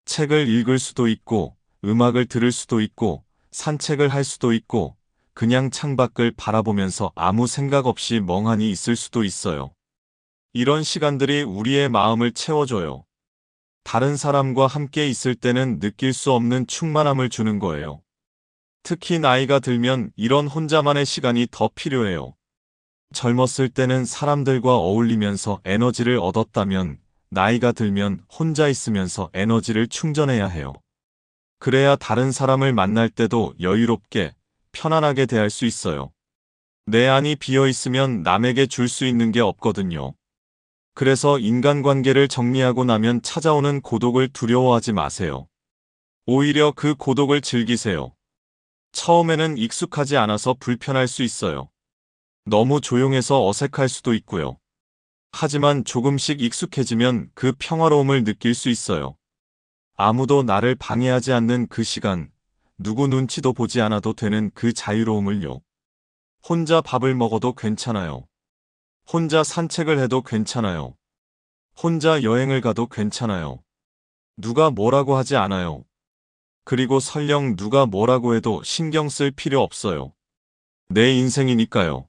[SPEAKER 1] 책을 읽을 수도 있고, 음악을 들을 수도 있고, 산책을 할 수도 있고, 그냥 창밖을 바라보면서 아무 생각 없이 멍하니 있을 수도 있어요. 이런 시간들이 우리의 마음을 채워줘요. 다른 사람과 함께 있을 때는 느낄 수 없는 충만함을 주는 거예요. 특히 나이가 들면 이런 혼자만의 시간이 더 필요해요. 젊었을 때는 사람들과 어울리면서 에너지를 얻었다면 나이가 들면 혼자 있으면서 에너지를 충전해야 해요. 그래야 다른 사람을 만날 때도 여유롭게, 편안하게 대할 수 있어요. 내 안이 비어 있으면 남에게 줄 수 있는 게 없거든요. 그래서 인간관계를 정리하고 나면 찾아오는 고독을 두려워하지 마세요. 오히려 그 고독을 즐기세요. 처음에는 익숙하지 않아서 불편할 수 있어요. 너무 조용해서 어색할 수도 있고요. 하지만 조금씩 익숙해지면 그 평화로움을 느낄 수 있어요. 아무도 나를 방해하지 않는 그 시간, 누구 눈치도 보지 않아도 되는 그 자유로움을요. 혼자 밥을 먹어도 괜찮아요. 혼자 산책을 해도 괜찮아요. 혼자 여행을 가도 괜찮아요. 누가 뭐라고 하지 않아요. 그리고 설령 누가 뭐라고 해도 신경 쓸 필요 없어요. 내 인생이니까요.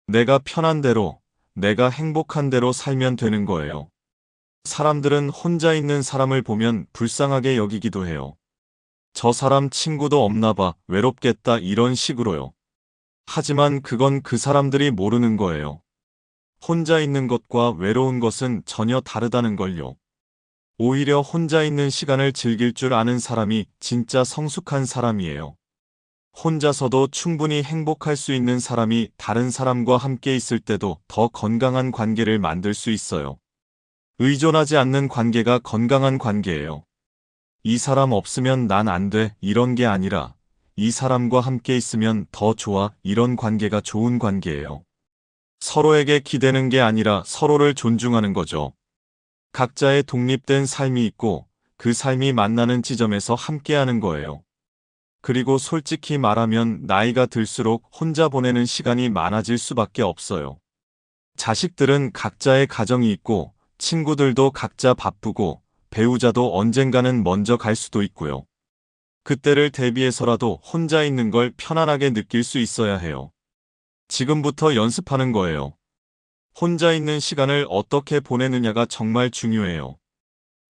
[SPEAKER 1] 내가 편한 대로, 내가 행복한 대로 살면 되는 거예요. 사람들은 혼자 있는 사람을 보면 불쌍하게 여기기도 해요. 저 사람 친구도 없나 봐, 외롭겠다 이런 식으로요. 하지만 그건 그 사람들이 모르는 거예요. 혼자 있는 것과 외로운 것은 전혀 다르다는 걸요. 오히려 혼자 있는 시간을 즐길 줄 아는 사람이 진짜 성숙한 사람이에요. 혼자서도 충분히 행복할 수 있는 사람이 다른 사람과 함께 있을 때도 더 건강한 관계를 만들 수 있어요. 의존하지 않는 관계가 건강한 관계예요. 이 사람 없으면 난 안 돼, 이런 게 아니라 이 사람과 함께 있으면 더 좋아, 이런 관계가 좋은 관계예요. 서로에게 기대는 게 아니라 서로를 존중하는 거죠. 각자의 독립된 삶이 있고 그 삶이 만나는 지점에서 함께하는 거예요. 그리고 솔직히 말하면 나이가 들수록 혼자 보내는 시간이 많아질 수밖에 없어요. 자식들은 각자의 가정이 있고 친구들도 각자 바쁘고 배우자도 언젠가는 먼저 갈 수도 있고요. 그때를 대비해서라도 혼자 있는 걸 편안하게 느낄 수 있어야 해요. 지금부터 연습하는 거예요. 혼자 있는 시간을 어떻게 보내느냐가 정말 중요해요.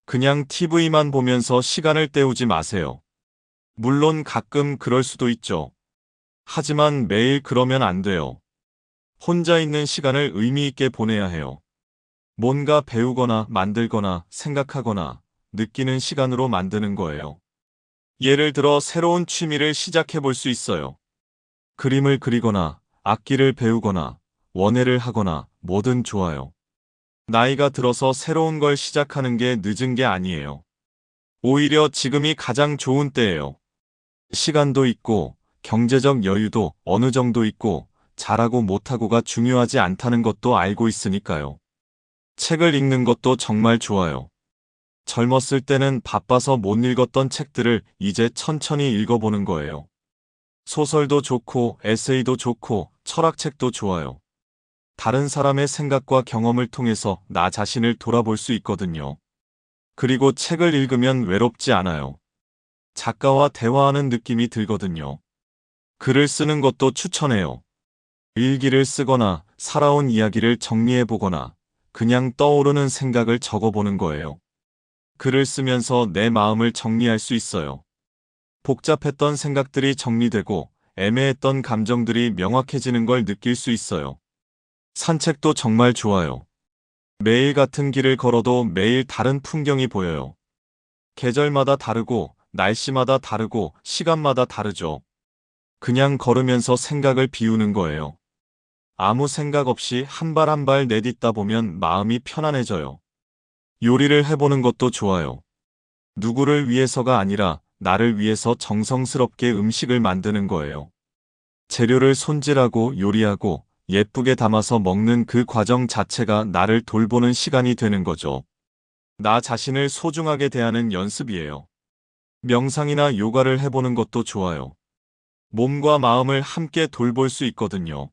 [SPEAKER 1] 그냥 TV만 보면서 시간을 때우지 마세요. 물론 가끔 그럴 수도 있죠. 하지만 매일 그러면 안 돼요. 혼자 있는 시간을 의미 있게 보내야 해요. 뭔가 배우거나 만들거나 생각하거나 느끼는 시간으로 만드는 거예요. 예를 들어 새로운 취미를 시작해 볼 수 있어요. 그림을 그리거나 악기를 배우거나 원예를 하거나 뭐든 좋아요. 나이가 들어서 새로운 걸 시작하는 게 늦은 게 아니에요. 오히려 지금이 가장 좋은 때예요. 시간도 있고 경제적 여유도 어느 정도 있고 잘하고 못하고가 중요하지 않다는 것도 알고 있으니까요. 책을 읽는 것도 정말 좋아요. 젊었을 때는 바빠서 못 읽었던 책들을 이제 천천히 읽어보는 거예요. 소설도 좋고 에세이도 좋고 철학책도 좋아요. 다른 사람의 생각과 경험을 통해서 나 자신을 돌아볼 수 있거든요. 그리고 책을 읽으면 외롭지 않아요. 작가와 대화하는 느낌이 들거든요. 글을 쓰는 것도 추천해요. 일기를 쓰거나 살아온 이야기를 정리해보거나 그냥 떠오르는 생각을 적어보는 거예요. 글을 쓰면서 내 마음을 정리할 수 있어요. 복잡했던 생각들이 정리되고 애매했던 감정들이 명확해지는 걸 느낄 수 있어요. 산책도 정말 좋아요. 매일 같은 길을 걸어도 매일 다른 풍경이 보여요. 계절마다 다르고 날씨마다 다르고 시간마다 다르죠. 그냥 걸으면서 생각을 비우는 거예요. 아무 생각 없이 한 발 한 발 내딛다 보면 마음이 편안해져요. 요리를 해보는 것도 좋아요. 누구를 위해서가 아니라 나를 위해서 정성스럽게 음식을 만드는 거예요. 재료를 손질하고 요리하고 예쁘게 담아서 먹는 그 과정 자체가 나를 돌보는 시간이 되는 거죠. 나 자신을 소중하게 대하는 연습이에요. 명상이나 요가를 해보는 것도 좋아요. 몸과 마음을 함께 돌볼 수 있거든요.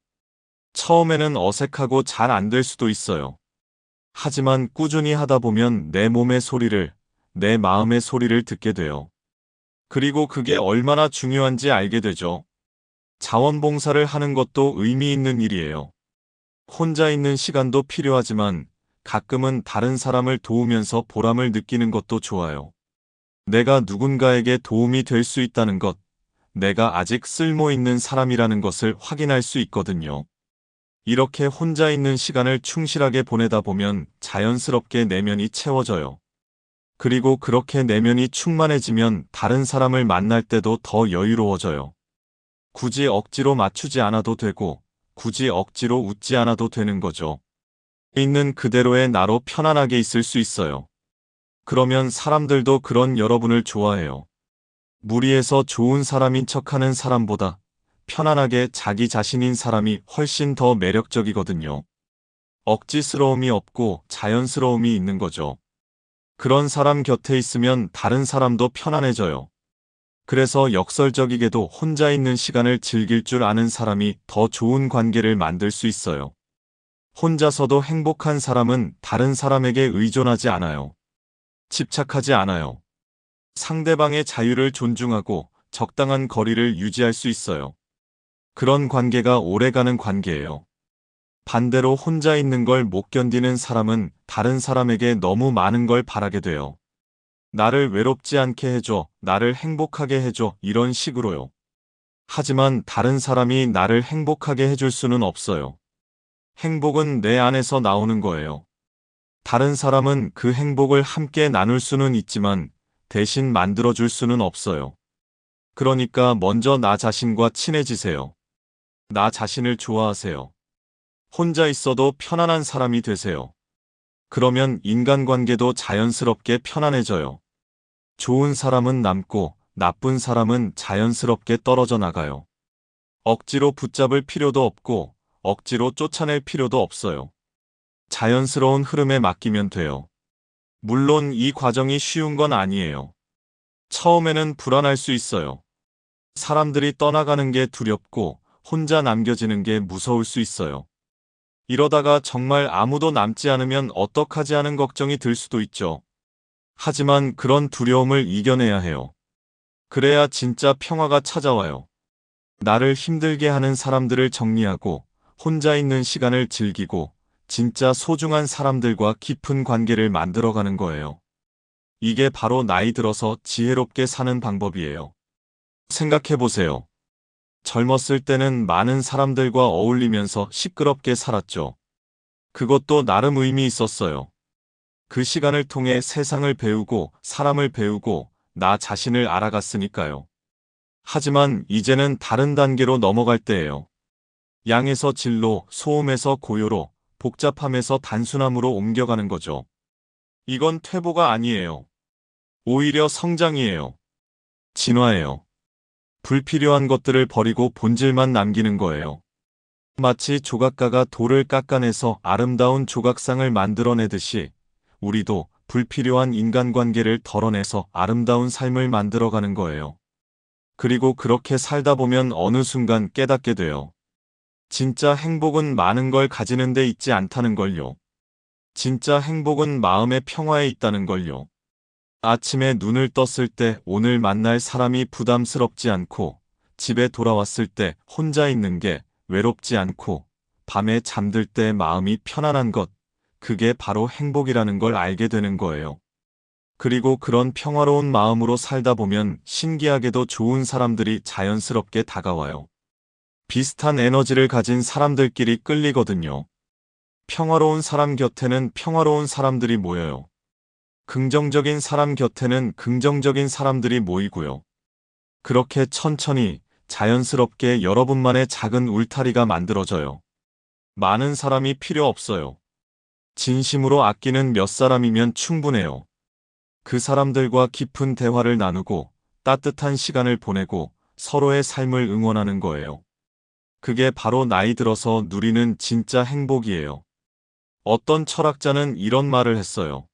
[SPEAKER 1] 처음에는 어색하고 잘 안 될 수도 있어요. 하지만 꾸준히 하다 보면 내 몸의 소리를, 내 마음의 소리를 듣게 돼요. 그리고 그게 얼마나 중요한지 알게 되죠. 자원봉사를 하는 것도 의미 있는 일이에요. 혼자 있는 시간도 필요하지만 가끔은 다른 사람을 도우면서 보람을 느끼는 것도 좋아요. 내가 누군가에게 도움이 될 수 있다는 것, 내가 아직 쓸모 있는 사람이라는 것을 확인할 수 있거든요. 이렇게 혼자 있는 시간을 충실하게 보내다 보면 자연스럽게 내면이 채워져요. 그리고 그렇게 내면이 충만해지면 다른 사람을 만날 때도 더 여유로워져요. 굳이 억지로 맞추지 않아도 되고, 굳이 억지로 웃지 않아도 되는 거죠. 있는 그대로의 나로 편안하게 있을 수 있어요. 그러면 사람들도 그런 여러분을 좋아해요. 무리해서 좋은 사람인 척하는 사람보다 편안하게 자기 자신인 사람이 훨씬 더 매력적이거든요. 억지스러움이 없고 자연스러움이 있는 거죠. 그런 사람 곁에 있으면 다른 사람도 편안해져요. 그래서 역설적이게도 혼자 있는 시간을 즐길 줄 아는 사람이 더 좋은 관계를 만들 수 있어요. 혼자서도 행복한 사람은 다른 사람에게 의존하지 않아요. 집착하지 않아요. 상대방의 자유를 존중하고 적당한 거리를 유지할 수 있어요. 그런 관계가 오래가는 관계예요. 반대로 혼자 있는 걸 못 견디는 사람은 다른 사람에게 너무 많은 걸 바라게 돼요. 나를 외롭지 않게 해줘, 나를 행복하게 해줘, 이런 식으로요. 하지만 다른 사람이 나를 행복하게 해줄 수는 없어요. 행복은 내 안에서 나오는 거예요. 다른 사람은 그 행복을 함께 나눌 수는 있지만 대신 만들어줄 수는 없어요. 그러니까 먼저 나 자신과 친해지세요. 나 자신을 좋아하세요. 혼자 있어도 편안한 사람이 되세요. 그러면 인간관계도 자연스럽게 편안해져요. 좋은 사람은 남고 나쁜 사람은 자연스럽게 떨어져 나가요. 억지로 붙잡을 필요도 없고 억지로 쫓아낼 필요도 없어요. 자연스러운 흐름에 맡기면 돼요. 물론 이 과정이 쉬운 건 아니에요. 처음에는 불안할 수 있어요. 사람들이 떠나가는 게 두렵고 혼자 남겨지는 게 무서울 수 있어요. 이러다가 정말 아무도 남지 않으면 어떡하지 하는 걱정이 들 수도 있죠. 하지만 그런 두려움을 이겨내야 해요. 그래야 진짜 평화가 찾아와요. 나를 힘들게 하는 사람들을 정리하고 혼자 있는 시간을 즐기고 진짜 소중한 사람들과 깊은 관계를 만들어가는 거예요. 이게 바로 나이 들어서 지혜롭게 사는 방법이에요. 생각해보세요. 젊었을 때는 많은 사람들과 어울리면서 시끄럽게 살았죠. 그것도 나름 의미 있었어요. 그 시간을 통해 세상을 배우고 사람을 배우고 나 자신을 알아갔으니까요. 하지만 이제는 다른 단계로 넘어갈 때예요. 양에서 질로, 소음에서 고요로, 복잡함에서 단순함으로 옮겨가는 거죠. 이건 퇴보가 아니에요. 오히려 성장이에요. 진화예요. 불필요한 것들을 버리고 본질만 남기는 거예요. 마치 조각가가 돌을 깎아내서 아름다운 조각상을 만들어내듯이 우리도 불필요한 인간관계를 덜어내서 아름다운 삶을 만들어가는 거예요. 그리고 그렇게 살다 보면 어느 순간 깨닫게 돼요. 진짜 행복은 많은 걸 가지는 데 있지 않다는 걸요. 진짜 행복은 마음의 평화에 있다는 걸요. 아침에 눈을 떴을 때 오늘 만날 사람이 부담스럽지 않고 집에 돌아왔을 때 혼자 있는 게 외롭지 않고 밤에 잠들 때 마음이 편안한 것, 그게 바로 행복이라는 걸 알게 되는 거예요. 그리고 그런 평화로운 마음으로 살다 보면 신기하게도 좋은 사람들이 자연스럽게 다가와요. 비슷한 에너지를 가진 사람들끼리 끌리거든요. 평화로운 사람 곁에는 평화로운 사람들이 모여요. 긍정적인 사람 곁에는 긍정적인 사람들이 모이고요. 그렇게 천천히 자연스럽게 여러분만의 작은 울타리가 만들어져요. 많은 사람이 필요 없어요. 진심으로 아끼는 몇 사람이면 충분해요. 그 사람들과 깊은 대화를 나누고 따뜻한 시간을 보내고 서로의 삶을 응원하는 거예요. 그게 바로 나이 들어서 누리는 진짜 행복이에요. 어떤 철학자는 이런 말을 했어요.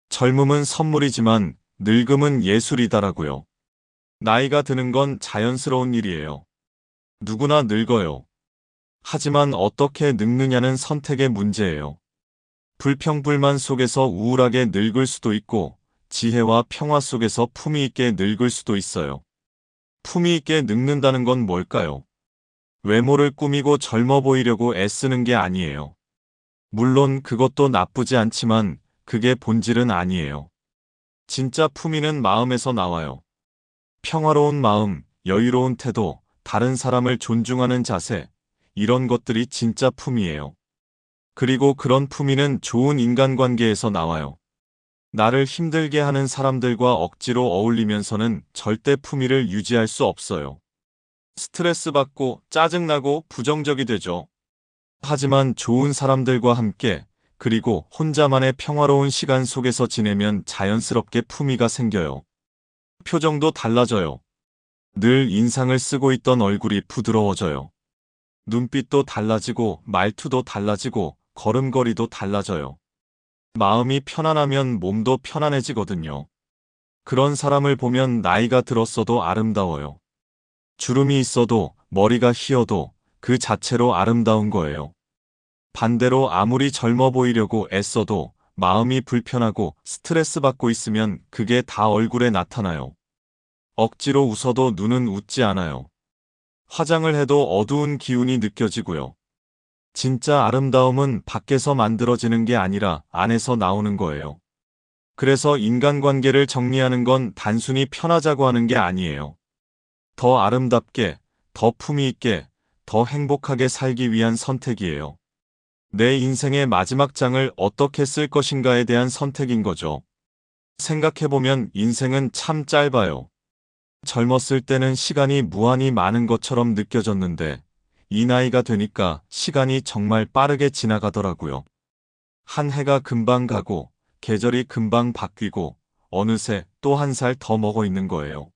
[SPEAKER 1] 젊음은 선물이지만 늙음은 예술이다라고요. 나이가 드는 건 자연스러운 일이에요. 누구나 늙어요. 하지만 어떻게 늙느냐는 선택의 문제예요. 불평불만 속에서 우울하게 늙을 수도 있고 지혜와 평화 속에서 품위 있게 늙을 수도 있어요. 품위 있게 늙는다는 건 뭘까요? 외모를 꾸미고 젊어 보이려고 애쓰는 게 아니에요. 물론 그것도 나쁘지 않지만 그게 본질은 아니에요. 진짜 품위는 마음에서 나와요. 평화로운 마음, 여유로운 태도, 다른 사람을 존중하는 자세, 이런 것들이 진짜 품위예요. 그리고 그런 품위는 좋은 인간관계에서 나와요. 나를 힘들게 하는 사람들과 억지로 어울리면서는 절대 품위를 유지할 수 없어요. 스트레스 받고 짜증나고 부정적이 되죠. 하지만 좋은 사람들과 함께 그리고 혼자만의 평화로운 시간 속에서 지내면 자연스럽게 품위가 생겨요. 표정도 달라져요. 늘 인상을 쓰고 있던 얼굴이 부드러워져요. 눈빛도 달라지고 말투도 달라지고 걸음걸이도 달라져요. 마음이 편안하면 몸도 편안해지거든요. 그런 사람을 보면 나이가 들었어도 아름다워요. 주름이 있어도 머리가 휘어도 그 자체로 아름다운 거예요. 반대로 아무리 젊어 보이려고 애써도 마음이 불편하고 스트레스 받고 있으면 그게 다 얼굴에 나타나요. 억지로 웃어도 눈은 웃지 않아요. 화장을 해도 어두운 기운이 느껴지고요. 진짜 아름다움은 밖에서 만들어지는 게 아니라 안에서 나오는 거예요. 그래서 인간관계를 정리하는 건 단순히 편하자고 하는 게 아니에요. 더 아름답게, 더 품위 있게, 더 행복하게 살기 위한 선택이에요. 내 인생의 마지막 장을 어떻게 쓸 것인가에 대한 선택인 거죠. 생각해보면 인생은 참 짧아요. 젊었을 때는 시간이 무한히 많은 것처럼 느껴졌는데 이 나이가 되니까 시간이 정말 빠르게 지나가더라고요. 한 해가 금방 가고 계절이 금방 바뀌고 어느새 또 한 살 더 먹어 있는 거예요.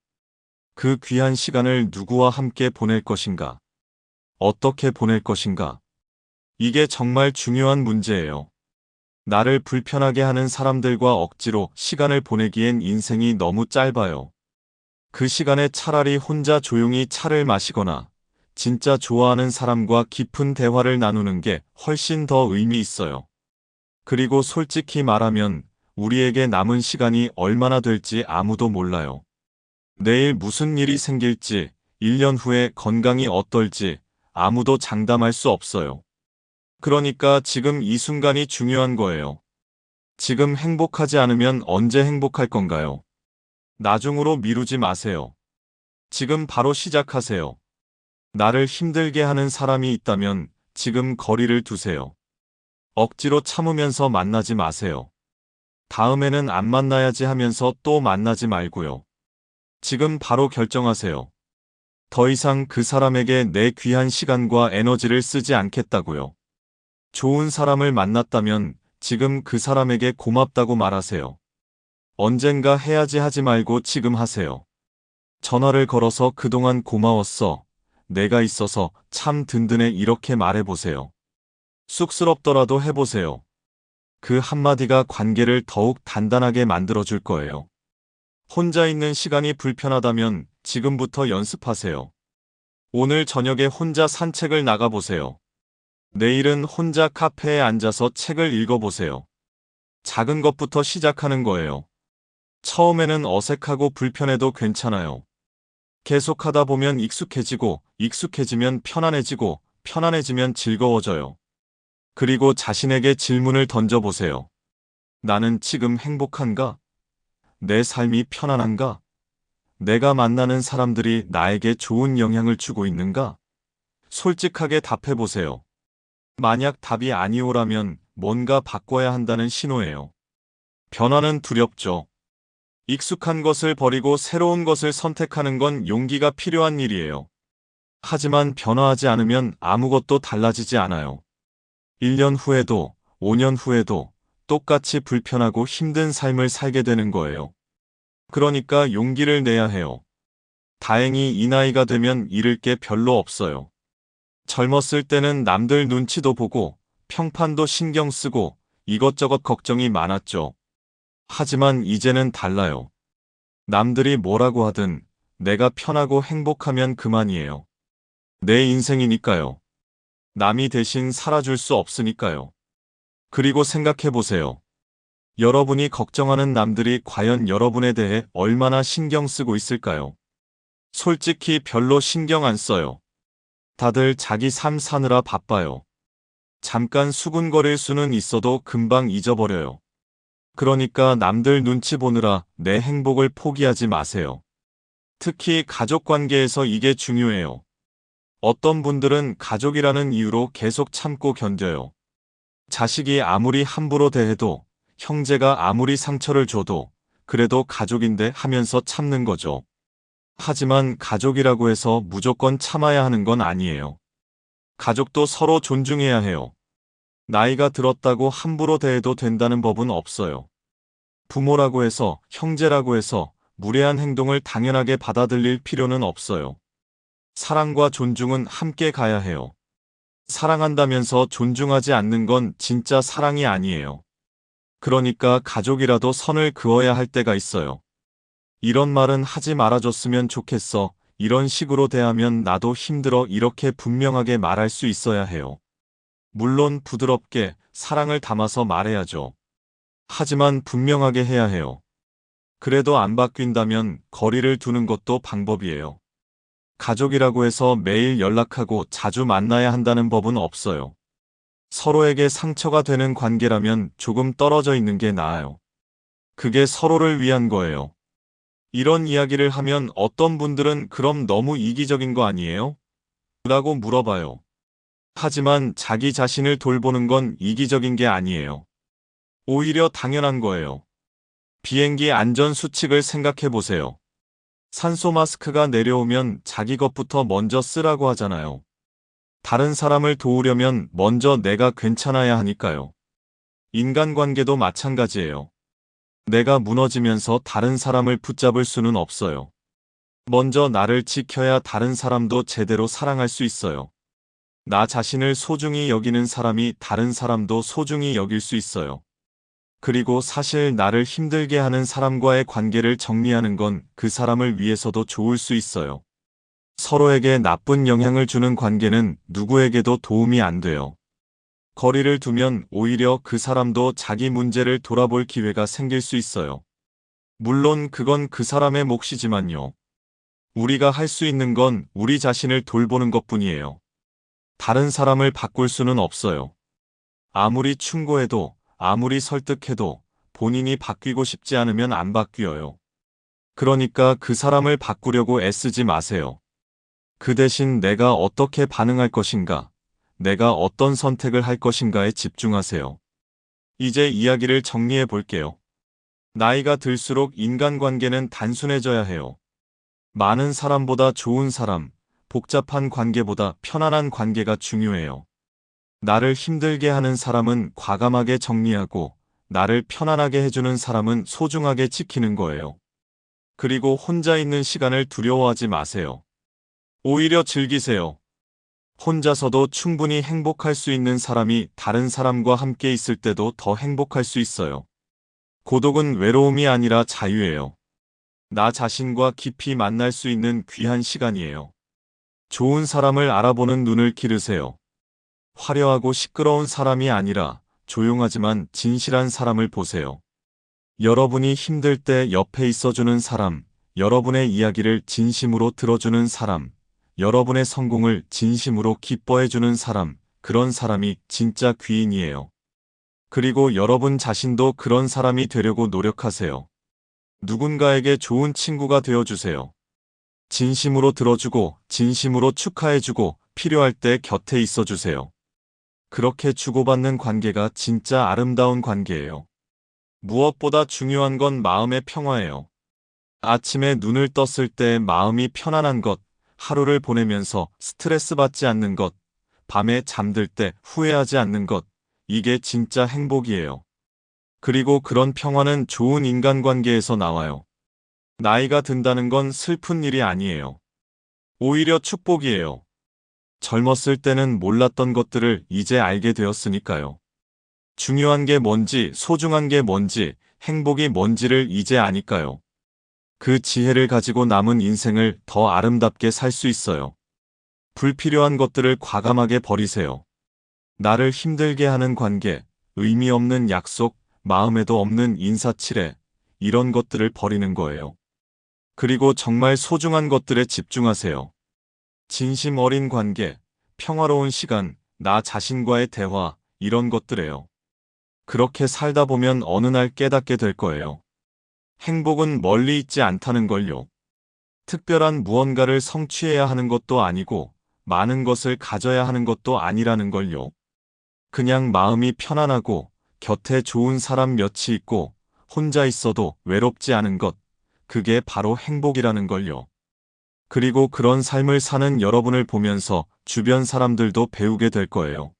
[SPEAKER 1] 그 귀한 시간을 누구와 함께 보낼 것인가? 어떻게 보낼 것인가? 이게 정말 중요한 문제예요. 나를 불편하게 하는 사람들과 억지로 시간을 보내기엔 인생이 너무 짧아요. 그 시간에 차라리 혼자 조용히 차를 마시거나 진짜 좋아하는 사람과 깊은 대화를 나누는 게 훨씬 더 의미 있어요. 그리고 솔직히 말하면 우리에게 남은 시간이 얼마나 될지 아무도 몰라요. 내일 무슨 일이 생길지, 1년 후에 건강이 어떨지 아무도 장담할 수 없어요. 그러니까 지금 이 순간이 중요한 거예요. 지금 행복하지 않으면 언제 행복할 건가요? 나중으로 미루지 마세요. 지금 바로 시작하세요. 나를 힘들게 하는 사람이 있다면 지금 거리를 두세요. 억지로 참으면서 만나지 마세요. 다음에는 안 만나야지 하면서 또 만나지 말고요. 지금 바로 결정하세요. 더 이상 그 사람에게 내 귀한 시간과 에너지를 쓰지 않겠다고요. 좋은 사람을 만났다면 지금 그 사람에게 고맙다고 말하세요. 언젠가 해야지 하지 말고 지금 하세요. 전화를 걸어서 그동안 고마웠어. 내가 있어서 참 든든해 이렇게 말해보세요. 쑥스럽더라도 해보세요. 그 한마디가 관계를 더욱 단단하게 만들어줄 거예요. 혼자 있는 시간이 불편하다면 지금부터 연습하세요. 오늘 저녁에 혼자 산책을 나가보세요. 내일은 혼자 카페에 앉아서 책을 읽어보세요. 작은 것부터 시작하는 거예요. 처음에는 어색하고 불편해도 괜찮아요. 계속하다 보면 익숙해지고, 익숙해지면 편안해지고, 편안해지면 즐거워져요. 그리고 자신에게 질문을 던져보세요. 나는 지금 행복한가? 내 삶이 편안한가? 내가 만나는 사람들이 나에게 좋은 영향을 주고 있는가? 솔직하게 답해보세요. 만약 답이 아니오라면 뭔가 바꿔야 한다는 신호예요. 변화는 두렵죠. 익숙한 것을 버리고 새로운 것을 선택하는 건 용기가 필요한 일이에요. 하지만 변화하지 않으면 아무것도 달라지지 않아요. 1년 후에도, 5년 후에도 똑같이 불편하고 힘든 삶을 살게 되는 거예요. 그러니까 용기를 내야 해요. 다행히 이 나이가 되면 잃을 게 별로 없어요. 젊었을 때는 남들 눈치도 보고 평판도 신경 쓰고 이것저것 걱정이 많았죠. 하지만 이제는 달라요. 남들이 뭐라고 하든 내가 편하고 행복하면 그만이에요. 내 인생이니까요. 남이 대신 살아줄 수 없으니까요. 그리고 생각해 보세요. 여러분이 걱정하는 남들이 과연 여러분에 대해 얼마나 신경 쓰고 있을까요? 솔직히 별로 신경 안 써요. 다들 자기 삶 사느라 바빠요. 잠깐 수군거릴 수는 있어도 금방 잊어버려요. 그러니까 남들 눈치 보느라 내 행복을 포기하지 마세요. 특히 가족 관계에서 이게 중요해요. 어떤 분들은 가족이라는 이유로 계속 참고 견뎌요. 자식이 아무리 함부로 대해도, 형제가 아무리 상처를 줘도, 그래도 가족인데 하면서 참는 거죠. 하지만 가족이라고 해서 무조건 참아야 하는 건 아니에요. 가족도 서로 존중해야 해요. 나이가 들었다고 함부로 대해도 된다는 법은 없어요. 부모라고 해서, 형제라고 해서 무례한 행동을 당연하게 받아들일 필요는 없어요. 사랑과 존중은 함께 가야 해요. 사랑한다면서 존중하지 않는 건 진짜 사랑이 아니에요. 그러니까 가족이라도 선을 그어야 할 때가 있어요. 이런 말은 하지 말아줬으면 좋겠어. 이런 식으로 대하면 나도 힘들어. 이렇게 분명하게 말할 수 있어야 해요. 물론 부드럽게 사랑을 담아서 말해야죠. 하지만 분명하게 해야 해요. 그래도 안 바뀐다면 거리를 두는 것도 방법이에요. 가족이라고 해서 매일 연락하고 자주 만나야 한다는 법은 없어요. 서로에게 상처가 되는 관계라면 조금 떨어져 있는 게 나아요. 그게 서로를 위한 거예요. 이런 이야기를 하면 어떤 분들은 그럼 너무 이기적인 거 아니에요? 라고 물어봐요. 하지만 자기 자신을 돌보는 건 이기적인 게 아니에요. 오히려 당연한 거예요. 비행기 안전 수칙을 생각해 보세요. 산소 마스크가 내려오면 자기 것부터 먼저 쓰라고 하잖아요. 다른 사람을 도우려면 먼저 내가 괜찮아야 하니까요. 인간관계도 마찬가지예요. 내가 무너지면서 다른 사람을 붙잡을 수는 없어요. 먼저 나를 지켜야 다른 사람도 제대로 사랑할 수 있어요. 나 자신을 소중히 여기는 사람이 다른 사람도 소중히 여길 수 있어요. 그리고 사실 나를 힘들게 하는 사람과의 관계를 정리하는 건 그 사람을 위해서도 좋을 수 있어요. 서로에게 나쁜 영향을 주는 관계는 누구에게도 도움이 안 돼요. 거리를 두면 오히려 그 사람도 자기 문제를 돌아볼 기회가 생길 수 있어요. 물론 그건 그 사람의 몫이지만요. 우리가 할 수 있는 건 우리 자신을 돌보는 것뿐이에요. 다른 사람을 바꿀 수는 없어요. 아무리 충고해도, 아무리 설득해도, 본인이 바뀌고 싶지 않으면 안 바뀌어요. 그러니까 그 사람을 바꾸려고 애쓰지 마세요. 그 대신 내가 어떻게 반응할 것인가, 내가 어떤 선택을 할 것인가에 집중하세요. 이제 이야기를 정리해 볼게요. 나이가 들수록 인간관계는 단순해져야 해요. 많은 사람보다 좋은 사람, 복잡한 관계보다 편안한 관계가 중요해요. 나를 힘들게 하는 사람은 과감하게 정리하고, 나를 편안하게 해주는 사람은 소중하게 지키는 거예요. 그리고 혼자 있는 시간을 두려워하지 마세요. 오히려 즐기세요. 혼자서도 충분히 행복할 수 있는 사람이 다른 사람과 함께 있을 때도 더 행복할 수 있어요. 고독은 외로움이 아니라 자유예요. 나 자신과 깊이 만날 수 있는 귀한 시간이에요. 좋은 사람을 알아보는 눈을 기르세요. 화려하고 시끄러운 사람이 아니라 조용하지만 진실한 사람을 보세요. 여러분이 힘들 때 옆에 있어주는 사람, 여러분의 이야기를 진심으로 들어주는 사람, 여러분의 성공을 진심으로 기뻐해주는 사람, 그런 사람이 진짜 귀인이에요. 그리고 여러분 자신도 그런 사람이 되려고 노력하세요. 누군가에게 좋은 친구가 되어주세요. 진심으로 들어주고, 진심으로 축하해주고, 필요할 때 곁에 있어주세요. 그렇게 주고받는 관계가 진짜 아름다운 관계예요. 무엇보다 중요한 건 마음의 평화예요. 아침에 눈을 떴을 때 마음이 편안한 것, 하루를 보내면서 스트레스 받지 않는 것, 밤에 잠들 때 후회하지 않는 것, 이게 진짜 행복이에요. 그리고 그런 평화는 좋은 인간관계에서 나와요. 나이가 든다는 건 슬픈 일이 아니에요. 오히려 축복이에요. 젊었을 때는 몰랐던 것들을 이제 알게 되었으니까요. 중요한 게 뭔지, 소중한 게 뭔지, 행복이 뭔지를 이제 아니까요. 그 지혜를 가지고 남은 인생을 더 아름답게 살 수 있어요. 불필요한 것들을 과감하게 버리세요. 나를 힘들게 하는 관계, 의미 없는 약속, 마음에도 없는 인사치레, 이런 것들을 버리는 거예요. 그리고 정말 소중한 것들에 집중하세요. 진심 어린 관계, 평화로운 시간, 나 자신과의 대화, 이런 것들에요. 그렇게 살다 보면 어느 날 깨닫게 될 거예요. 행복은 멀리 있지 않다는 걸요. 특별한 무언가를 성취해야 하는 것도 아니고, 많은 것을 가져야 하는 것도 아니라는 걸요. 그냥 마음이 편안하고, 곁에 좋은 사람 몇이 있고, 혼자 있어도 외롭지 않은 것, 그게 바로 행복이라는 걸요. 그리고 그런 삶을 사는 여러분을 보면서 주변 사람들도 배우게 될 거예요.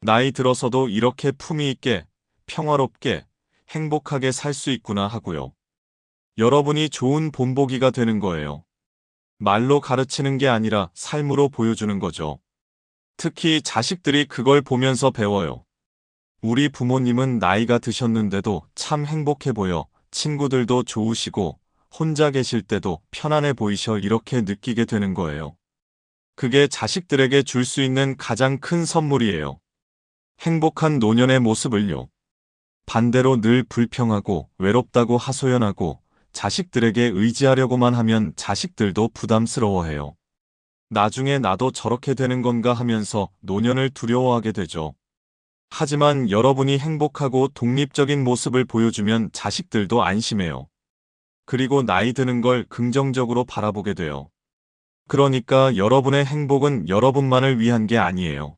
[SPEAKER 1] 나이 들어서도 이렇게 품위 있게, 평화롭게, 행복하게 살 수 있구나 하고요. 여러분이 좋은 본보기가 되는 거예요. 말로 가르치는 게 아니라 삶으로 보여주는 거죠. 특히 자식들이 그걸 보면서 배워요. 우리 부모님은 나이가 드셨는데도 참 행복해 보여, 친구들도 좋으시고, 혼자 계실 때도 편안해 보이셔 이렇게 느끼게 되는 거예요. 그게 자식들에게 줄 수 있는 가장 큰 선물이에요. 행복한 노년의 모습을요. 반대로 늘 불평하고 외롭다고 하소연하고 자식들에게 의지하려고만 하면 자식들도 부담스러워해요. 나중에 나도 저렇게 되는 건가 하면서 노년을 두려워하게 되죠. 하지만 여러분이 행복하고 독립적인 모습을 보여주면 자식들도 안심해요. 그리고 나이 드는 걸 긍정적으로 바라보게 돼요. 그러니까 여러분의 행복은 여러분만을 위한 게 아니에요.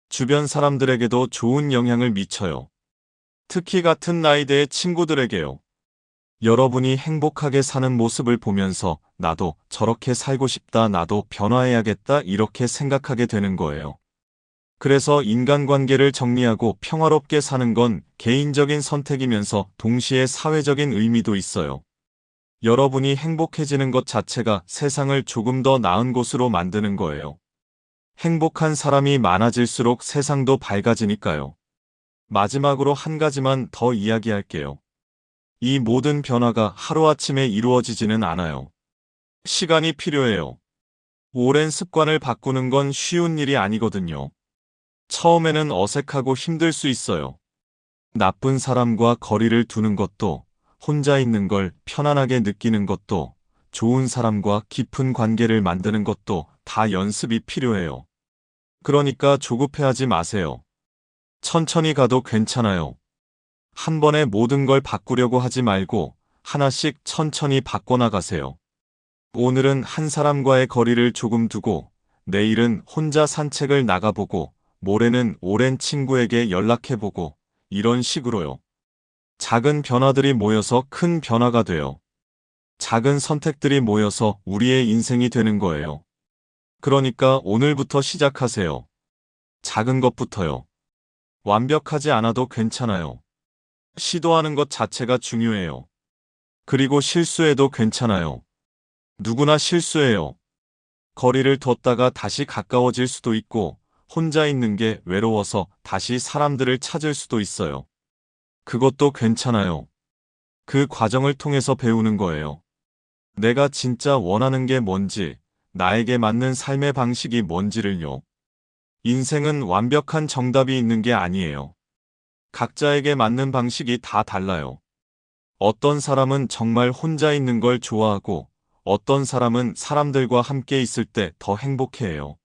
[SPEAKER 1] 주변 사람들에게도 좋은 영향을 미쳐요. 특히 같은 나이대의 친구들에게요. 여러분이 행복하게 사는 모습을 보면서 나도 저렇게 살고 싶다, 나도 변화해야겠다 이렇게 생각하게 되는 거예요. 그래서 인간관계를 정리하고 평화롭게 사는 건 개인적인 선택이면서 동시에 사회적인 의미도 있어요. 여러분이 행복해지는 것 자체가 세상을 조금 더 나은 곳으로 만드는 거예요. 행복한 사람이 많아질수록 세상도 밝아지니까요. 마지막으로 한 가지만 더 이야기할게요. 이 모든 변화가 하루아침에 이루어지지는 않아요. 시간이 필요해요. 오랜 습관을 바꾸는 건 쉬운 일이 아니거든요. 처음에는 어색하고 힘들 수 있어요. 나쁜 사람과 거리를 두는 것도, 혼자 있는 걸 편안하게 느끼는 것도, 좋은 사람과 깊은 관계를 만드는 것도 다 연습이 필요해요. 그러니까 조급해하지 마세요. 천천히 가도 괜찮아요. 한 번에 모든 걸 바꾸려고 하지 말고 하나씩 천천히 바꿔나가세요. 오늘은 한 사람과의 거리를 조금 두고, 내일은 혼자 산책을 나가보고, 모레는 오랜 친구에게 연락해보고, 이런 식으로요. 작은 변화들이 모여서 큰 변화가 돼요. 작은 선택들이 모여서 우리의 인생이 되는 거예요. 그러니까 오늘부터 시작하세요. 작은 것부터요. 완벽하지 않아도 괜찮아요. 시도하는 것 자체가 중요해요. 그리고 실수해도 괜찮아요. 누구나 실수해요. 거리를 뒀다가 다시 가까워질 수도 있고, 혼자 있는 게 외로워서 다시 사람들을 찾을 수도 있어요. 그것도 괜찮아요. 그 과정을 통해서 배우는 거예요. 내가 진짜 원하는 게 뭔지, 나에게 맞는 삶의 방식이 뭔지를요. 인생은 완벽한 정답이 있는 게 아니에요. 각자에게 맞는 방식이 다 달라요. 어떤 사람은 정말 혼자 있는 걸 좋아하고, 어떤 사람은 사람들과 함께 있을 때 더 행복해해요.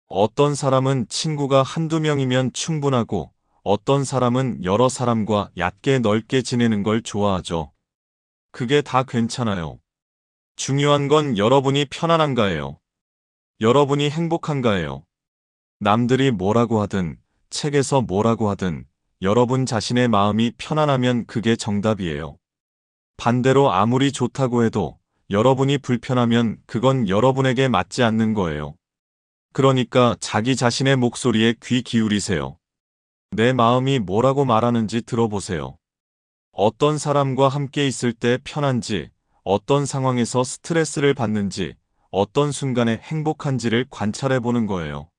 [SPEAKER 1] 어떤 사람은 친구가 한두 명이면 충분하고, 어떤 사람은 여러 사람과 얕게 넓게 지내는 걸 좋아하죠. 그게 다 괜찮아요. 중요한 건 여러분이 편안한가예요. 여러분이 행복한가예요. 남들이 뭐라고 하든, 책에서 뭐라고 하든, 여러분 자신의 마음이 편안하면 그게 정답이에요. 반대로 아무리 좋다고 해도 여러분이 불편하면 그건 여러분에게 맞지 않는 거예요. 그러니까 자기 자신의 목소리에 귀 기울이세요. 내 마음이 뭐라고 말하는지 들어보세요. 어떤 사람과 함께 있을 때 편한지, 어떤 상황에서 스트레스를 받는지, 어떤 순간에 행복한지를 관찰해 보는 거예요.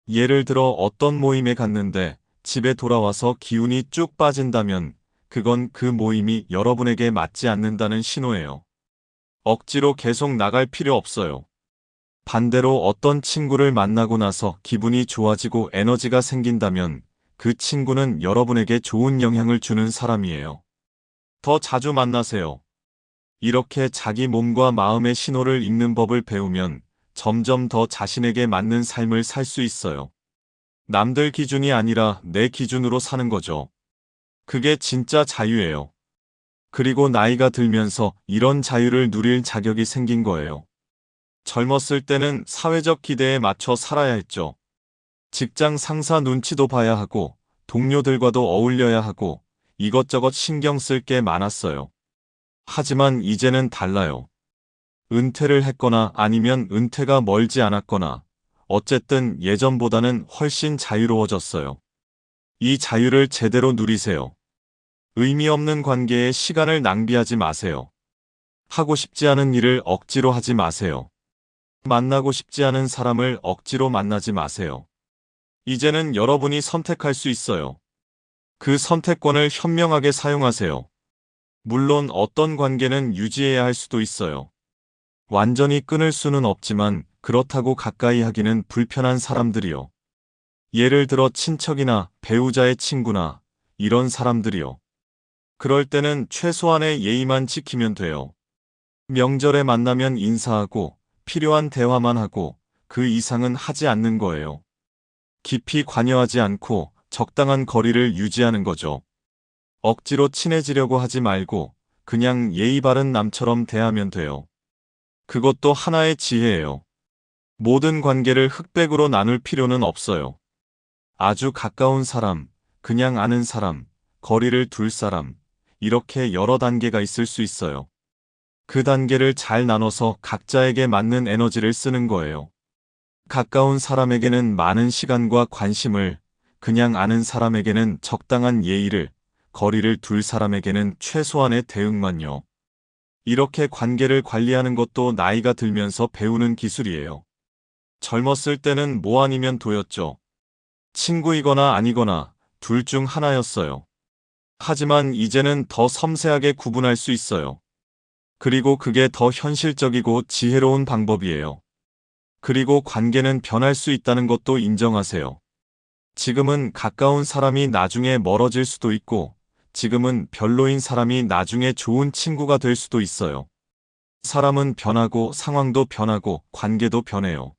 [SPEAKER 1] 예를 들어 어떤 모임에 갔는데 집에 돌아와서 기운이 쭉 빠진다면 그건 그 모임이 여러분에게 맞지 않는다는 신호예요. 억지로 계속 나갈 필요 없어요. 반대로 어떤 친구를 만나고 나서 기분이 좋아지고 에너지가 생긴다면 그 친구는 여러분에게 좋은 영향을 주는 사람이에요. 더 자주 만나세요. 이렇게 자기 몸과 마음의 신호를 읽는 법을 배우면 점점 더 자신에게 맞는 삶을 살 수 있어요. 남들 기준이 아니라 내 기준으로 사는 거죠. 그게 진짜 자유예요. 그리고 나이가 들면서 이런 자유를 누릴 자격이 생긴 거예요. 젊었을 때는 사회적 기대에 맞춰 살아야 했죠. 직장 상사 눈치도 봐야 하고, 동료들과도 어울려야 하고, 이것저것 신경 쓸 게 많았어요. 하지만 이제는 달라요. 은퇴를 했거나 아니면 은퇴가 멀지 않았거나, 어쨌든 예전보다는 훨씬 자유로워졌어요. 이 자유를 제대로 누리세요. 의미 없는 관계에 시간을 낭비하지 마세요. 하고 싶지 않은 일을 억지로 하지 마세요. 만나고 싶지 않은 사람을 억지로 만나지 마세요. 이제는 여러분이 선택할 수 있어요. 그 선택권을 현명하게 사용하세요. 물론 어떤 관계는 유지해야 할 수도 있어요. 완전히 끊을 수는 없지만 그렇다고 가까이 하기는 불편한 사람들이요. 예를 들어 친척이나 배우자의 친구나 이런 사람들이요. 그럴 때는 최소한의 예의만 지키면 돼요. 명절에 만나면 인사하고 필요한 대화만 하고 그 이상은 하지 않는 거예요. 깊이 관여하지 않고 적당한 거리를 유지하는 거죠. 억지로 친해지려고 하지 말고 그냥 예의 바른 남처럼 대하면 돼요. 그것도 하나의 지혜예요. 모든 관계를 흑백으로 나눌 필요는 없어요. 아주 가까운 사람, 그냥 아는 사람, 거리를 둘 사람, 이렇게 여러 단계가 있을 수 있어요. 그 단계를 잘 나눠서 각자에게 맞는 에너지를 쓰는 거예요. 가까운 사람에게는 많은 시간과 관심을, 그냥 아는 사람에게는 적당한 예의를, 거리를 둘 사람에게는 최소한의 대응만요. 이렇게 관계를 관리하는 것도 나이가 들면서 배우는 기술이에요. 젊었을 때는 뭐 아니면 도였죠. 친구이거나 아니거나 둘 중 하나였어요. 하지만 이제는 더 섬세하게 구분할 수 있어요. 그리고 그게 더 현실적이고 지혜로운 방법이에요. 그리고 관계는 변할 수 있다는 것도 인정하세요. 지금은 가까운 사람이 나중에 멀어질 수도 있고, 지금은 별로인 사람이 나중에 좋은 친구가 될 수도 있어요. 사람은 변하고 상황도 변하고 관계도 변해요.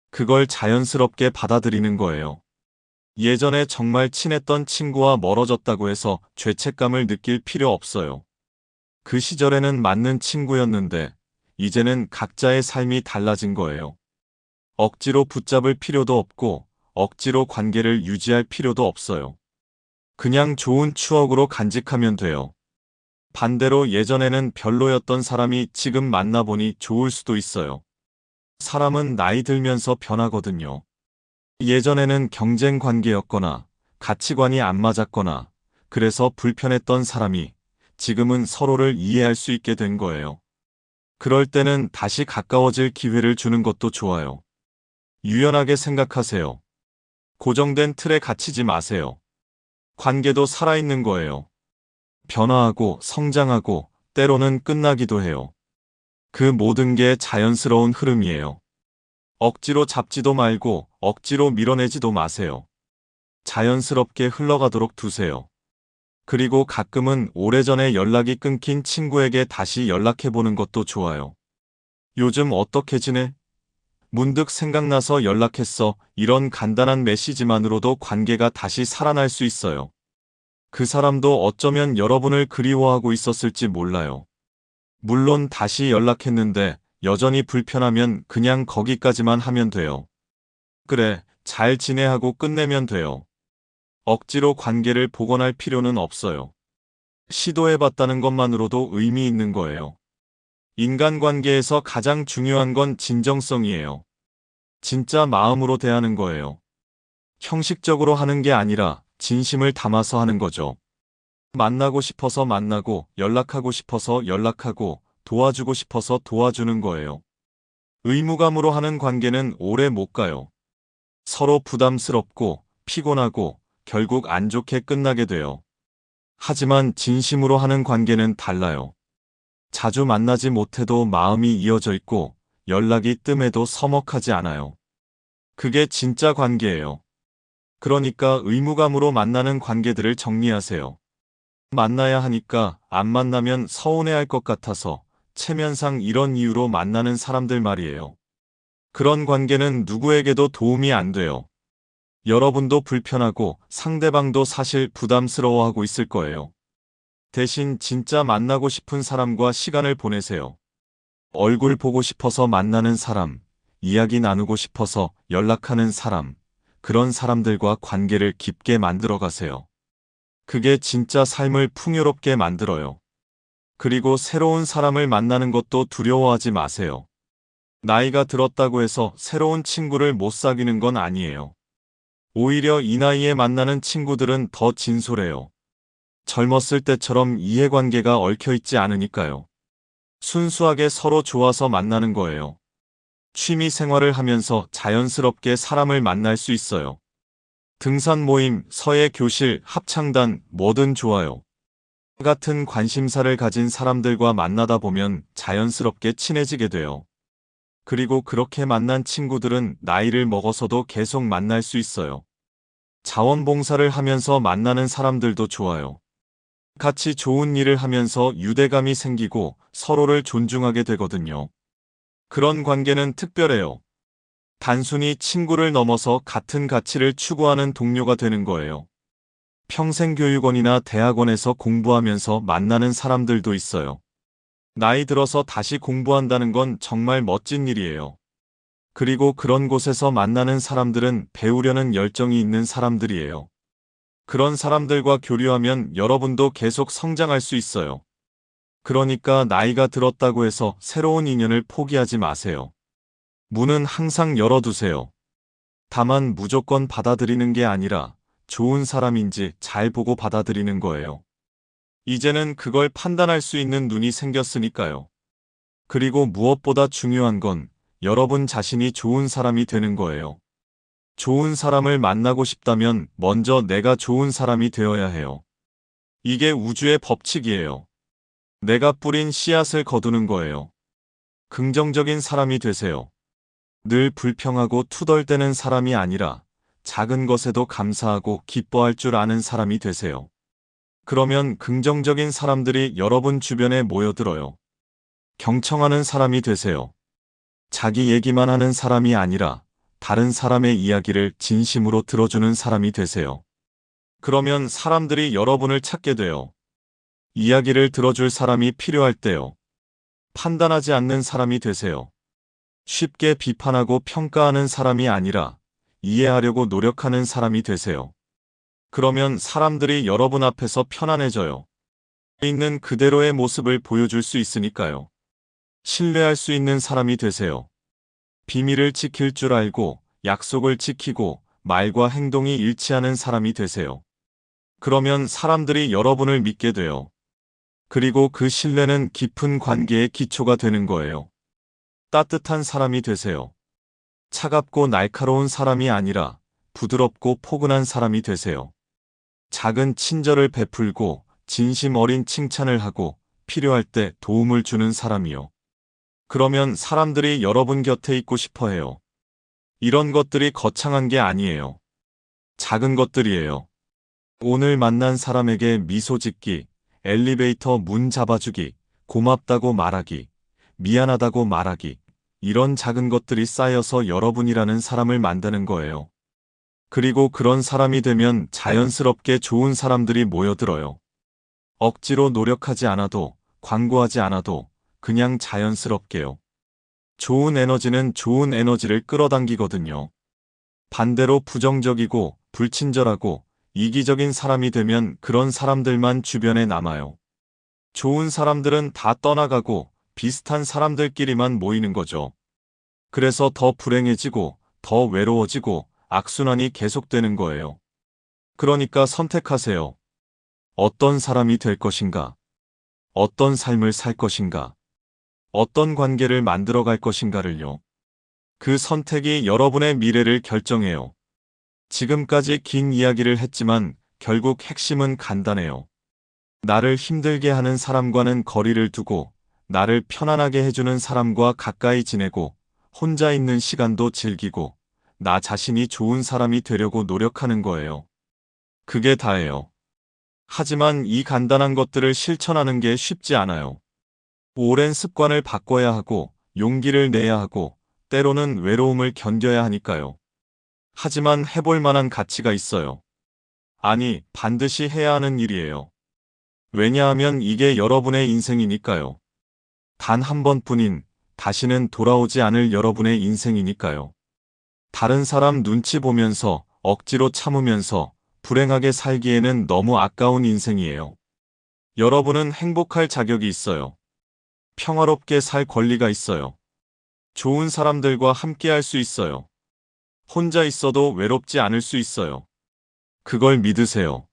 [SPEAKER 1] 그걸 자연스럽게 받아들이는 거예요. 예전에 정말 친했던 친구와 멀어졌다고 해서 죄책감을 느낄 필요 없어요. 그 시절에는 맞는 친구였는데, 이제는 각자의 삶이 달라진 거예요. 억지로 붙잡을 필요도 없고, 억지로 관계를 유지할 필요도 없어요. 그냥 좋은 추억으로 간직하면 돼요. 반대로 예전에는 별로였던 사람이 지금 만나보니 좋을 수도 있어요. 사람은 나이 들면서 변하거든요. 예전에는 경쟁 관계였거나 가치관이 안 맞았거나 그래서 불편했던 사람이 지금은 서로를 이해할 수 있게 된 거예요. 그럴 때는 다시 가까워질 기회를 주는 것도 좋아요. 유연하게 생각하세요. 고정된 틀에 갇히지 마세요. 관계도 살아있는 거예요. 변화하고 성장하고 때로는 끝나기도 해요. 그 모든 게 자연스러운 흐름이에요. 억지로 잡지도 말고 억지로 밀어내지도 마세요. 자연스럽게 흘러가도록 두세요. 그리고 가끔은 오래전에 연락이 끊긴 친구에게 다시 연락해보는 것도 좋아요. 요즘 어떻게 지내? 문득 생각나서 연락했어. 이런 간단한 메시지만으로도 관계가 다시 살아날 수 있어요. 그 사람도 어쩌면 여러분을 그리워하고 있었을지 몰라요. 물론 다시 연락했는데 여전히 불편하면 그냥 거기까지만 하면 돼요. 그래, 잘 지내 하고 끝내면 돼요. 억지로 관계를 복원할 필요는 없어요. 시도해봤다는 것만으로도 의미 있는 거예요. 인간관계에서 가장 중요한 건 진정성이에요. 진짜 마음으로 대하는 거예요. 형식적으로 하는 게 아니라 진심을 담아서 하는 거죠. 만나고 싶어서 만나고, 연락하고 싶어서 연락하고, 도와주고 싶어서 도와주는 거예요. 의무감으로 하는 관계는 오래 못 가요. 서로 부담스럽고, 피곤하고, 결국 안 좋게 끝나게 돼요. 하지만 진심으로 하는 관계는 달라요. 자주 만나지 못해도 마음이 이어져 있고, 연락이 뜸해도 서먹하지 않아요. 그게 진짜 관계예요. 그러니까 의무감으로 만나는 관계들을 정리하세요. 만나야 하니까 안 만나면 서운해할 것 같아서 체면상 이런 이유로 만나는 사람들 말이에요. 그런 관계는 누구에게도 도움이 안 돼요. 여러분도 불편하고 상대방도 사실 부담스러워하고 있을 거예요. 대신 진짜 만나고 싶은 사람과 시간을 보내세요. 얼굴 보고 싶어서 만나는 사람, 이야기 나누고 싶어서 연락하는 사람, 그런 사람들과 관계를 깊게 만들어 가세요. 그게 진짜 삶을 풍요롭게 만들어요. 그리고 새로운 사람을 만나는 것도 두려워하지 마세요. 나이가 들었다고 해서 새로운 친구를 못 사귀는 건 아니에요. 오히려 이 나이에 만나는 친구들은 더 진솔해요. 젊었을 때처럼 이해관계가 얽혀있지 않으니까요. 순수하게 서로 좋아서 만나는 거예요. 취미 생활을 하면서 자연스럽게 사람을 만날 수 있어요. 등산 모임, 서예 교실, 합창단, 뭐든 좋아요. 같은 관심사를 가진 사람들과 만나다 보면 자연스럽게 친해지게 돼요. 그리고 그렇게 만난 친구들은 나이를 먹어서도 계속 만날 수 있어요. 자원봉사를 하면서 만나는 사람들도 좋아요. 같이 좋은 일을 하면서 유대감이 생기고 서로를 존중하게 되거든요. 그런 관계는 특별해요. 단순히 친구를 넘어서 같은 가치를 추구하는 동료가 되는 거예요. 평생교육원이나 대학원에서 공부하면서 만나는 사람들도 있어요. 나이 들어서 다시 공부한다는 건 정말 멋진 일이에요. 그리고 그런 곳에서 만나는 사람들은 배우려는 열정이 있는 사람들이에요. 그런 사람들과 교류하면 여러분도 계속 성장할 수 있어요. 그러니까 나이가 들었다고 해서 새로운 인연을 포기하지 마세요. 문은 항상 열어두세요. 다만 무조건 받아들이는 게 아니라 좋은 사람인지 잘 보고 받아들이는 거예요. 이제는 그걸 판단할 수 있는 눈이 생겼으니까요. 그리고 무엇보다 중요한 건 여러분 자신이 좋은 사람이 되는 거예요. 좋은 사람을 만나고 싶다면 먼저 내가 좋은 사람이 되어야 해요. 이게 우주의 법칙이에요. 내가 뿌린 씨앗을 거두는 거예요. 긍정적인 사람이 되세요. 늘 불평하고 투덜대는 사람이 아니라 작은 것에도 감사하고 기뻐할 줄 아는 사람이 되세요. 그러면 긍정적인 사람들이 여러분 주변에 모여들어요. 경청하는 사람이 되세요. 자기 얘기만 하는 사람이 아니라 다른 사람의 이야기를 진심으로 들어주는 사람이 되세요. 그러면 사람들이 여러분을 찾게 돼요. 이야기를 들어줄 사람이 필요할 때요. 판단하지 않는 사람이 되세요. 쉽게 비판하고 평가하는 사람이 아니라 이해하려고 노력하는 사람이 되세요. 그러면 사람들이 여러분 앞에서 편안해져요. 있는 그대로의 모습을 보여줄 수 있으니까요. 신뢰할 수 있는 사람이 되세요. 비밀을 지킬 줄 알고 약속을 지키고 말과 행동이 일치하는 사람이 되세요. 그러면 사람들이 여러분을 믿게 돼요. 그리고 그 신뢰는 깊은 관계의 기초가 되는 거예요. 따뜻한 사람이 되세요. 차갑고 날카로운 사람이 아니라 부드럽고 포근한 사람이 되세요. 작은 친절을 베풀고 진심 어린 칭찬을 하고 필요할 때 도움을 주는 사람이요. 그러면 사람들이 여러분 곁에 있고 싶어 해요. 이런 것들이 거창한 게 아니에요. 작은 것들이에요. 오늘 만난 사람에게 미소 짓기, 엘리베이터 문 잡아주기, 고맙다고 말하기, 미안하다고 말하기, 이런 작은 것들이 쌓여서 여러분이라는 사람을 만드는 거예요. 그리고 그런 사람이 되면 자연스럽게 좋은 사람들이 모여들어요. 억지로 노력하지 않아도, 광고하지 않아도 그냥 자연스럽게요. 좋은 에너지는 좋은 에너지를 끌어당기거든요. 반대로 부정적이고 불친절하고 이기적인 사람이 되면 그런 사람들만 주변에 남아요. 좋은 사람들은 다 떠나가고 비슷한 사람들끼리만 모이는 거죠. 그래서 더 불행해지고 더 외로워지고 악순환이 계속되는 거예요. 그러니까 선택하세요. 어떤 사람이 될 것인가? 어떤 삶을 살 것인가? 어떤 관계를 만들어갈 것인가를요. 그 선택이 여러분의 미래를 결정해요. 지금까지 긴 이야기를 했지만 결국 핵심은 간단해요. 나를 힘들게 하는 사람과는 거리를 두고 나를 편안하게 해주는 사람과 가까이 지내고 혼자 있는 시간도 즐기고 나 자신이 좋은 사람이 되려고 노력하는 거예요. 그게 다예요. 하지만 이 간단한 것들을 실천하는 게 쉽지 않아요. 오랜 습관을 바꿔야 하고 용기를 내야 하고 때로는 외로움을 견뎌야 하니까요. 하지만 해볼 만한 가치가 있어요. 아니, 반드시 해야 하는 일이에요. 왜냐하면 이게 여러분의 인생이니까요. 단 한 번뿐인 다시는 돌아오지 않을 여러분의 인생이니까요. 다른 사람 눈치 보면서 억지로 참으면서 불행하게 살기에는 너무 아까운 인생이에요. 여러분은 행복할 자격이 있어요. 평화롭게 살 권리가 있어요. 좋은 사람들과 함께 할 수 있어요. 혼자 있어도 외롭지 않을 수 있어요. 그걸 믿으세요.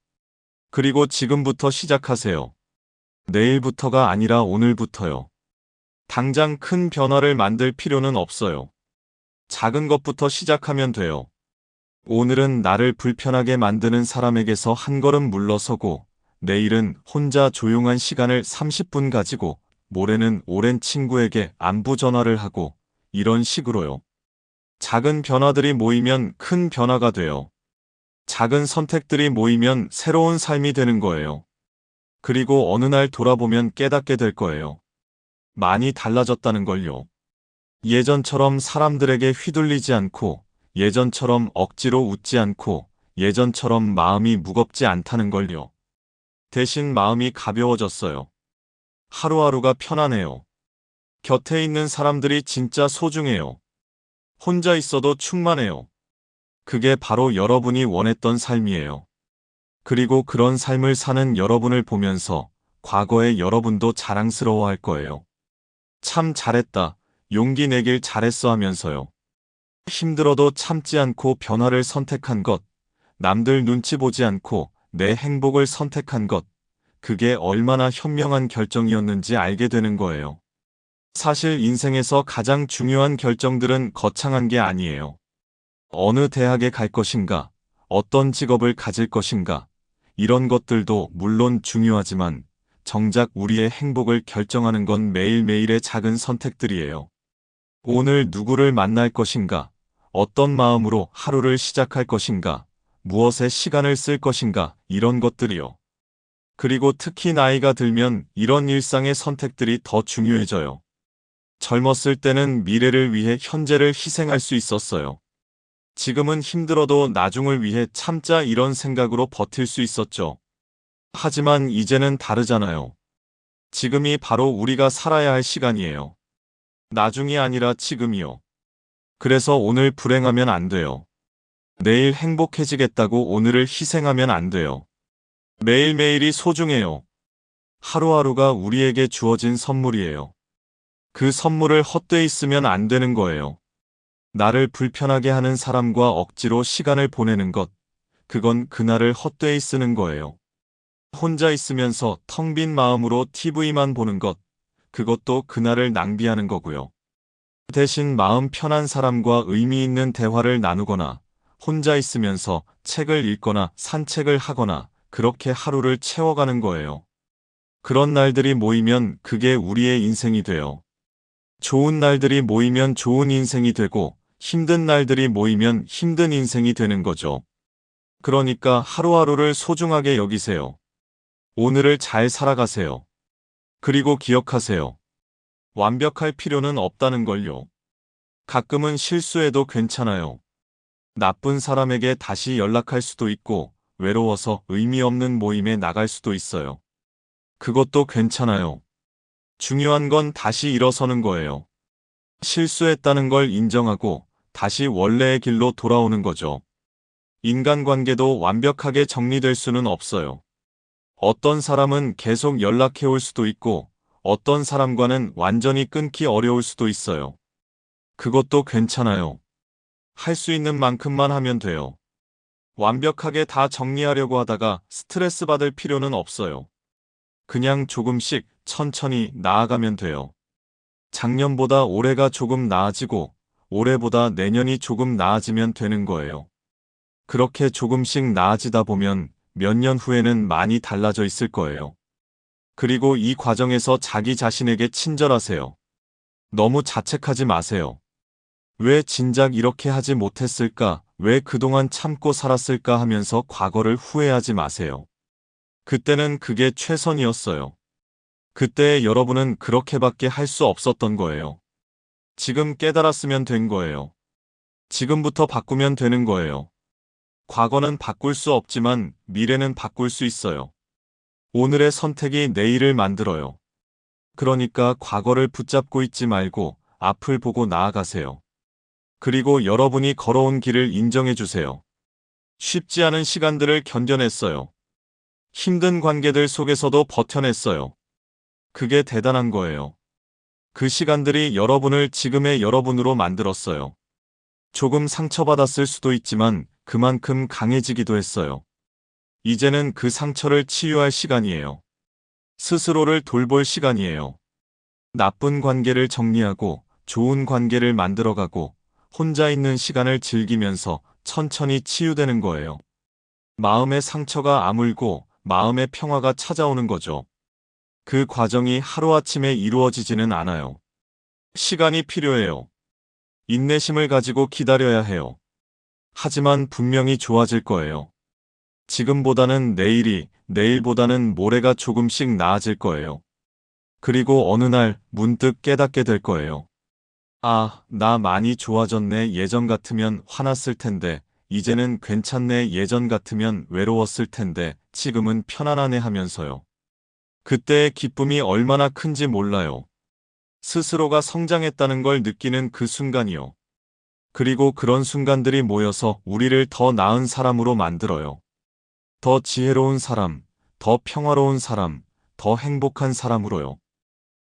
[SPEAKER 1] 그리고 지금부터 시작하세요. 내일부터가 아니라 오늘부터요. 당장 큰 변화를 만들 필요는 없어요. 작은 것부터 시작하면 돼요. 오늘은 나를 불편하게 만드는 사람에게서 한 걸음 물러서고, 내일은 혼자 조용한 시간을 30분 가지고, 모레는 오랜 친구에게 안부 전화를 하고, 이런 식으로요. 작은 변화들이 모이면 큰 변화가 돼요. 작은 선택들이 모이면 새로운 삶이 되는 거예요. 그리고 어느 날 돌아보면 깨닫게 될 거예요. 많이 달라졌다는 걸요. 예전처럼 사람들에게 휘둘리지 않고, 예전처럼 억지로 웃지 않고, 예전처럼 마음이 무겁지 않다는 걸요. 대신 마음이 가벼워졌어요. 하루하루가 편안해요. 곁에 있는 사람들이 진짜 소중해요. 혼자 있어도 충만해요. 그게 바로 여러분이 원했던 삶이에요. 그리고 그런 삶을 사는 여러분을 보면서 과거의 여러분도 자랑스러워할 거예요. 참 잘했다. 용기 내길 잘했어 하면서요. 힘들어도 참지 않고 변화를 선택한 것, 남들 눈치 보지 않고 내 행복을 선택한 것, 그게 얼마나 현명한 결정이었는지 알게 되는 거예요. 사실 인생에서 가장 중요한 결정들은 거창한 게 아니에요. 어느 대학에 갈 것인가, 어떤 직업을 가질 것인가, 이런 것들도 물론 중요하지만 정작 우리의 행복을 결정하는 건 매일매일의 작은 선택들이에요. 오늘 누구를 만날 것인가, 어떤 마음으로 하루를 시작할 것인가, 무엇에 시간을 쓸 것인가, 이런 것들이요. 그리고 특히 나이가 들면 이런 일상의 선택들이 더 중요해져요. 젊었을 때는 미래를 위해 현재를 희생할 수 있었어요. 지금은 힘들어도 나중을 위해 참자 이런 생각으로 버틸 수 있었죠. 하지만 이제는 다르잖아요. 지금이 바로 우리가 살아야 할 시간이에요. 나중이 아니라 지금이요. 그래서 오늘 불행하면 안 돼요. 내일 행복해지겠다고 오늘을 희생하면 안 돼요. 매일매일이 소중해요. 하루하루가 우리에게 주어진 선물이에요. 그 선물을 헛되이 쓰면 안 되는 거예요. 나를 불편하게 하는 사람과 억지로 시간을 보내는 것, 그건 그날을 헛되이 쓰는 거예요. 혼자 있으면서 텅 빈 마음으로 TV만 보는 것, 그것도 그날을 낭비하는 거고요. 대신 마음 편한 사람과 의미 있는 대화를 나누거나, 혼자 있으면서 책을 읽거나 산책을 하거나, 그렇게 하루를 채워가는 거예요. 그런 날들이 모이면 그게 우리의 인생이 돼요. 좋은 날들이 모이면 좋은 인생이 되고, 힘든 날들이 모이면 힘든 인생이 되는 거죠. 그러니까 하루하루를 소중하게 여기세요. 오늘을 잘 살아가세요. 그리고 기억하세요. 완벽할 필요는 없다는 걸요. 가끔은 실수해도 괜찮아요. 나쁜 사람에게 다시 연락할 수도 있고, 외로워서 의미 없는 모임에 나갈 수도 있어요. 그것도 괜찮아요. 중요한 건 다시 일어서는 거예요. 실수했다는 걸 인정하고 다시 원래의 길로 돌아오는 거죠. 인간관계도 완벽하게 정리될 수는 없어요. 어떤 사람은 계속 연락해 올 수도 있고 어떤 사람과는 완전히 끊기 어려울 수도 있어요. 그것도 괜찮아요. 할 수 있는 만큼만 하면 돼요. 완벽하게 다 정리하려고 하다가 스트레스 받을 필요는 없어요. 그냥 조금씩 천천히 나아가면 돼요. 작년보다 올해가 조금 나아지고 올해보다 내년이 조금 나아지면 되는 거예요. 그렇게 조금씩 나아지다 보면 몇 년 후에는 많이 달라져 있을 거예요. 그리고 이 과정에서 자기 자신에게 친절하세요. 너무 자책하지 마세요. 왜 진작 이렇게 하지 못했을까? 왜 그동안 참고 살았을까 하면서 과거를 후회하지 마세요. 그때는 그게 최선이었어요. 그때의 여러분은 그렇게밖에 할 수 없었던 거예요. 지금 깨달았으면 된 거예요. 지금부터 바꾸면 되는 거예요. 과거는 바꿀 수 없지만 미래는 바꿀 수 있어요. 오늘의 선택이 내일을 만들어요. 그러니까 과거를 붙잡고 있지 말고 앞을 보고 나아가세요. 그리고 여러분이 걸어온 길을 인정해 주세요. 쉽지 않은 시간들을 견뎌냈어요. 힘든 관계들 속에서도 버텨냈어요. 그게 대단한 거예요. 그 시간들이 여러분을 지금의 여러분으로 만들었어요. 조금 상처받았을 수도 있지만 그만큼 강해지기도 했어요. 이제는 그 상처를 치유할 시간이에요. 스스로를 돌볼 시간이에요. 나쁜 관계를 정리하고 좋은 관계를 만들어가고 혼자 있는 시간을 즐기면서 천천히 치유되는 거예요. 마음의 상처가 아물고 마음의 평화가 찾아오는 거죠. 그 과정이 하루아침에 이루어지지는 않아요. 시간이 필요해요. 인내심을 가지고 기다려야 해요. 하지만 분명히 좋아질 거예요. 지금보다는 내일이, 내일보다는 모레가 조금씩 나아질 거예요. 그리고 어느 날 문득 깨닫게 될 거예요. 아, 나 많이 좋아졌네. 예전 같으면 화났을 텐데, 이제는 괜찮네. 예전 같으면 외로웠을 텐데, 지금은 편안하네 하면서요. 그때의 기쁨이 얼마나 큰지 몰라요. 스스로가 성장했다는 걸 느끼는 그 순간이요. 그리고 그런 순간들이 모여서 우리를 더 나은 사람으로 만들어요. 더 지혜로운 사람, 더 평화로운 사람, 더 행복한 사람으로요.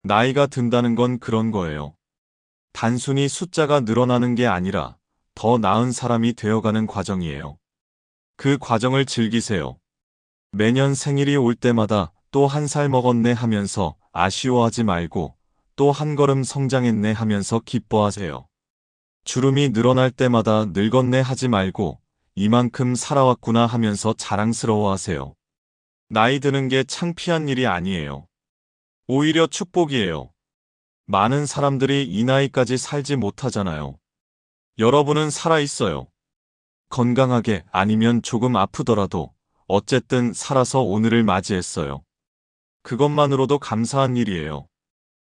[SPEAKER 1] 나이가 든다는 건 그런 거예요. 단순히 숫자가 늘어나는 게 아니라 더 나은 사람이 되어가는 과정이에요. 그 과정을 즐기세요. 매년 생일이 올 때마다 또 한 살 먹었네 하면서 아쉬워하지 말고 또 한 걸음 성장했네 하면서 기뻐하세요. 주름이 늘어날 때마다 늙었네 하지 말고 이만큼 살아왔구나 하면서 자랑스러워하세요. 나이 드는 게 창피한 일이 아니에요. 오히려 축복이에요. 많은 사람들이 이 나이까지 살지 못하잖아요. 여러분은 살아있어요. 건강하게 아니면 조금 아프더라도 어쨌든 살아서 오늘을 맞이했어요. 그것만으로도 감사한 일이에요.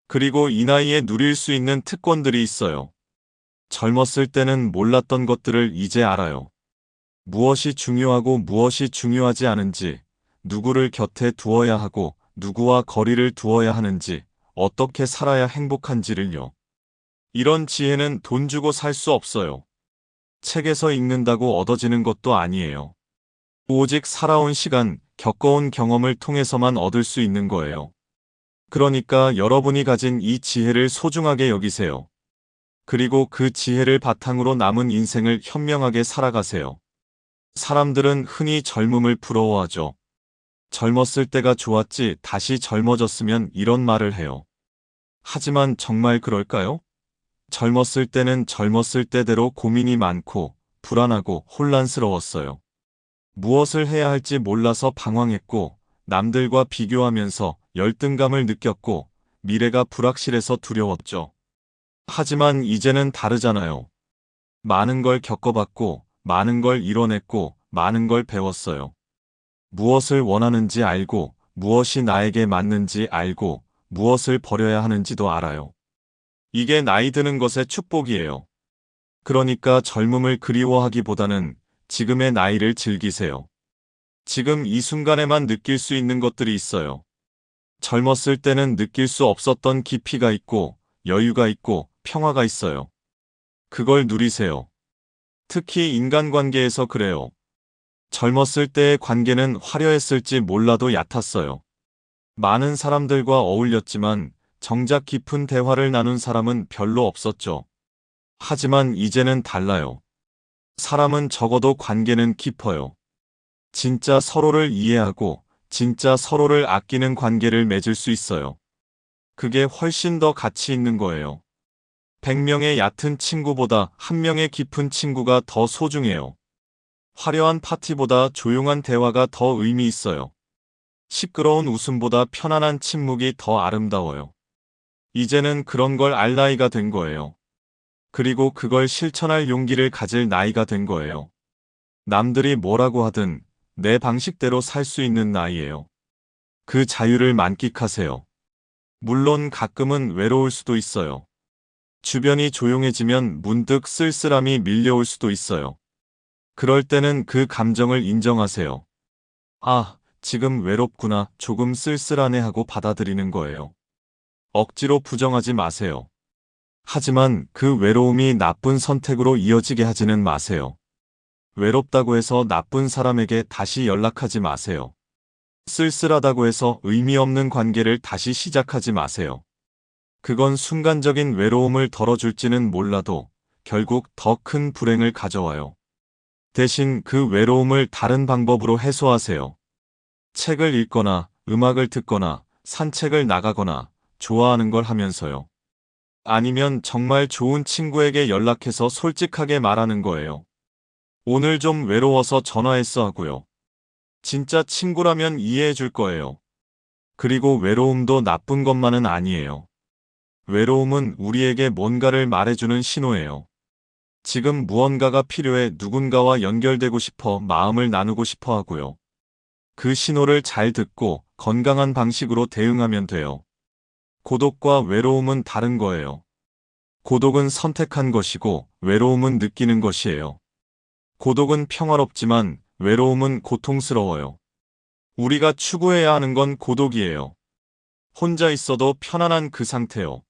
[SPEAKER 1] 그리고 이 나이에 누릴 수 있는 특권들이 있어요. 젊었을 때는 몰랐던 것들을 이제 알아요. 무엇이 중요하고 무엇이 중요하지 않은지, 누구를 곁에 두어야 하고 누구와 거리를 두어야 하는지, 어떻게 살아야 행복한지를요. 이런 지혜는 돈 주고 살 수 없어요. 책에서 읽는다고 얻어지는 것도 아니에요. 오직 살아온 시간, 겪어온 경험을 통해서만 얻을 수 있는 거예요. 그러니까 여러분이 가진 이 지혜를 소중하게 여기세요. 그리고 그 지혜를 바탕으로 남은 인생을 현명하게 살아가세요. 사람들은 흔히 젊음을 부러워하죠. 젊었을 때가 좋았지 다시 젊어졌으면 이런 말을 해요. 하지만 정말 그럴까요? 젊었을 때는 젊었을 때대로 고민이 많고 불안하고 혼란스러웠어요. 무엇을 해야 할지 몰라서 방황했고 남들과 비교하면서 열등감을 느꼈고 미래가 불확실해서 두려웠죠. 하지만 이제는 다르잖아요. 많은 걸 겪어봤고 많은 걸 이뤄냈고 많은 걸 배웠어요. 무엇을 원하는지 알고 무엇이 나에게 맞는지 알고 무엇을 버려야 하는지도 알아요. 이게 나이 드는 것의 축복이에요. 그러니까 젊음을 그리워하기보다는 지금의 나이를 즐기세요. 지금 이 순간에만 느낄 수 있는 것들이 있어요. 젊었을 때는 느낄 수 없었던 깊이가 있고 여유가 있고 평화가 있어요. 그걸 누리세요. 특히 인간관계에서 그래요. 젊었을 때의 관계는 화려했을지 몰라도 얕았어요. 많은 사람들과 어울렸지만 정작 깊은 대화를 나눈 사람은 별로 없었죠. 하지만 이제는 달라요. 사람은 적어도 관계는 깊어요. 진짜 서로를 이해하고 진짜 서로를 아끼는 관계를 맺을 수 있어요. 그게 훨씬 더 가치 있는 거예요. 100명의 얕은 친구보다 1명의 깊은 친구가 더 소중해요. 화려한 파티보다 조용한 대화가 더 의미 있어요. 시끄러운 웃음보다 편안한 침묵이 더 아름다워요. 이제는 그런 걸 알 나이가 된 거예요. 그리고 그걸 실천할 용기를 가질 나이가 된 거예요. 남들이 뭐라고 하든 내 방식대로 살 수 있는 나이예요. 그 자유를 만끽하세요. 물론 가끔은 외로울 수도 있어요. 주변이 조용해지면 문득 쓸쓸함이 밀려올 수도 있어요. 그럴 때는 그 감정을 인정하세요. 아, 지금 외롭구나, 조금 쓸쓸하네 하고 받아들이는 거예요. 억지로 부정하지 마세요. 하지만 그 외로움이 나쁜 선택으로 이어지게 하지는 마세요. 외롭다고 해서 나쁜 사람에게 다시 연락하지 마세요. 쓸쓸하다고 해서 의미 없는 관계를 다시 시작하지 마세요. 그건 순간적인 외로움을 덜어줄지는 몰라도 결국 더 큰 불행을 가져와요. 대신 그 외로움을 다른 방법으로 해소하세요. 책을 읽거나, 음악을 듣거나, 산책을 나가거나, 좋아하는 걸 하면서요. 아니면 정말 좋은 친구에게 연락해서 솔직하게 말하는 거예요. 오늘 좀 외로워서 전화했어 하고요. 진짜 친구라면 이해해 줄 거예요. 그리고 외로움도 나쁜 것만은 아니에요. 외로움은 우리에게 뭔가를 말해주는 신호예요. 지금 무언가가 필요해, 누군가와 연결되고 싶어, 마음을 나누고 싶어 하고요. 그 신호를 잘 듣고 건강한 방식으로 대응하면 돼요. 고독과 외로움은 다른 거예요. 고독은 선택한 것이고 외로움은 느끼는 것이에요. 고독은 평화롭지만 외로움은 고통스러워요. 우리가 추구해야 하는 건 고독이에요. 혼자 있어도 편안한 그 상태요.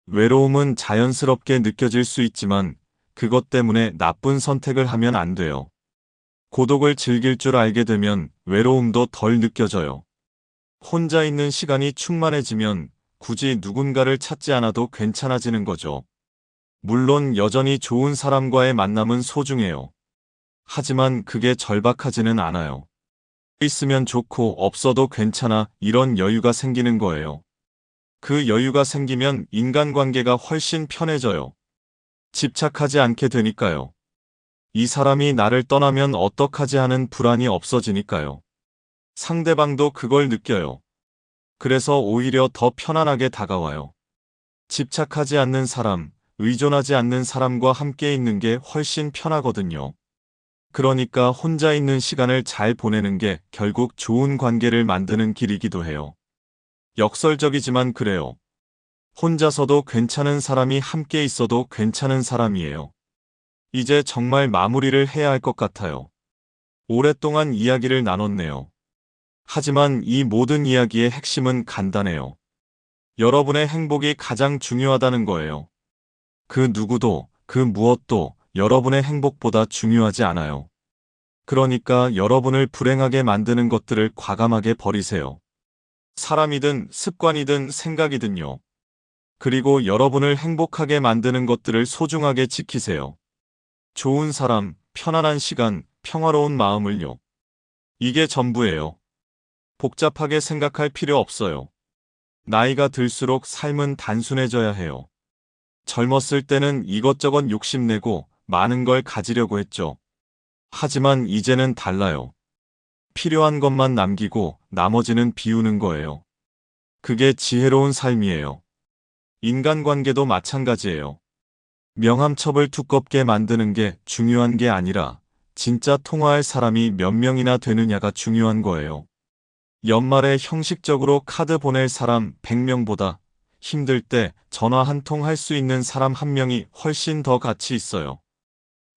[SPEAKER 1] 외로움은 자연스럽게 느껴질 수 있지만 그것 때문에 나쁜 선택을 하면 안 돼요. 고독을 즐길 줄 알게 되면 외로움도 덜 느껴져요. 혼자 있는 시간이 충만해지면 굳이 누군가를 찾지 않아도 괜찮아지는 거죠. 물론 여전히 좋은 사람과의 만남은 소중해요. 하지만 그게 절박하지는 않아요. 있으면 좋고 없어도 괜찮아, 이런 여유가 생기는 거예요. 그 여유가 생기면 인간관계가 훨씬 편해져요. 집착하지 않게 되니까요. 이 사람이 나를 떠나면 어떡하지 하는 불안이 없어지니까요. 상대방도 그걸 느껴요. 그래서 오히려 더 편안하게 다가와요. 집착하지 않는 사람, 의존하지 않는 사람과 함께 있는 게 훨씬 편하거든요. 그러니까 혼자 있는 시간을 잘 보내는 게 결국 좋은 관계를 만드는 길이기도 해요. 역설적이지만 그래요. 혼자서도 괜찮은 사람이 함께 있어도 괜찮은 사람이에요. 이제 정말 마무리를 해야 할 것 같아요. 오랫동안 이야기를 나눴네요. 하지만 이 모든 이야기의 핵심은 간단해요. 여러분의 행복이 가장 중요하다는 거예요. 그 누구도, 그 무엇도 여러분의 행복보다 중요하지 않아요. 그러니까 여러분을 불행하게 만드는 것들을 과감하게 버리세요. 사람이든 습관이든 생각이든요. 그리고 여러분을 행복하게 만드는 것들을 소중하게 지키세요. 좋은 사람, 편안한 시간, 평화로운 마음을요. 이게 전부예요. 복잡하게 생각할 필요 없어요. 나이가 들수록 삶은 단순해져야 해요. 젊었을 때는 이것저것 욕심내고 많은 걸 가지려고 했죠. 하지만 이제는 달라요. 필요한 것만 남기고 나머지는 비우는 거예요. 그게 지혜로운 삶이에요. 인간관계도 마찬가지예요. 명함첩을 두껍게 만드는 게 중요한 게 아니라 진짜 통화할 사람이 몇 명이나 되느냐가 중요한 거예요. 연말에 형식적으로 카드 보낼 사람 100명보다 힘들 때 전화 한 통 할 수 있는 사람 한 명이 훨씬 더 가치 있어요.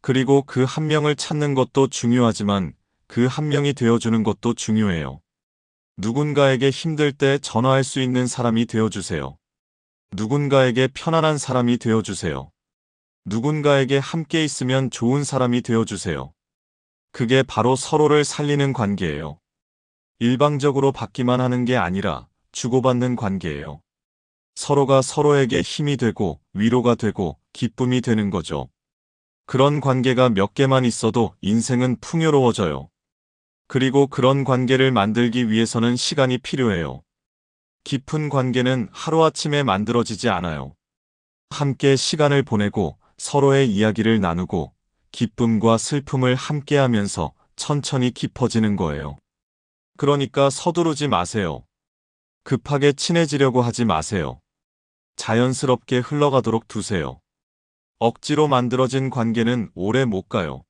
[SPEAKER 1] 그리고 그 한 명을 찾는 것도 중요하지만 그 한 명이 되어주는 것도 중요해요. 누군가에게 힘들 때 전화할 수 있는 사람이 되어주세요. 누군가에게 편안한 사람이 되어주세요. 누군가에게 함께 있으면 좋은 사람이 되어주세요. 그게 바로 서로를 살리는 관계예요. 일방적으로 받기만 하는 게 아니라 주고받는 관계예요. 서로가 서로에게 힘이 되고 위로가 되고 기쁨이 되는 거죠. 그런 관계가 몇 개만 있어도 인생은 풍요로워져요. 그리고 그런 관계를 만들기 위해서는 시간이 필요해요. 깊은 관계는 하루아침에 만들어지지 않아요. 함께 시간을 보내고 서로의 이야기를 나누고 기쁨과 슬픔을 함께 하면서 천천히 깊어지는 거예요. 그러니까 서두르지 마세요. 급하게 친해지려고 하지 마세요. 자연스럽게 흘러가도록 두세요. 억지로 만들어진 관계는 오래 못 가요.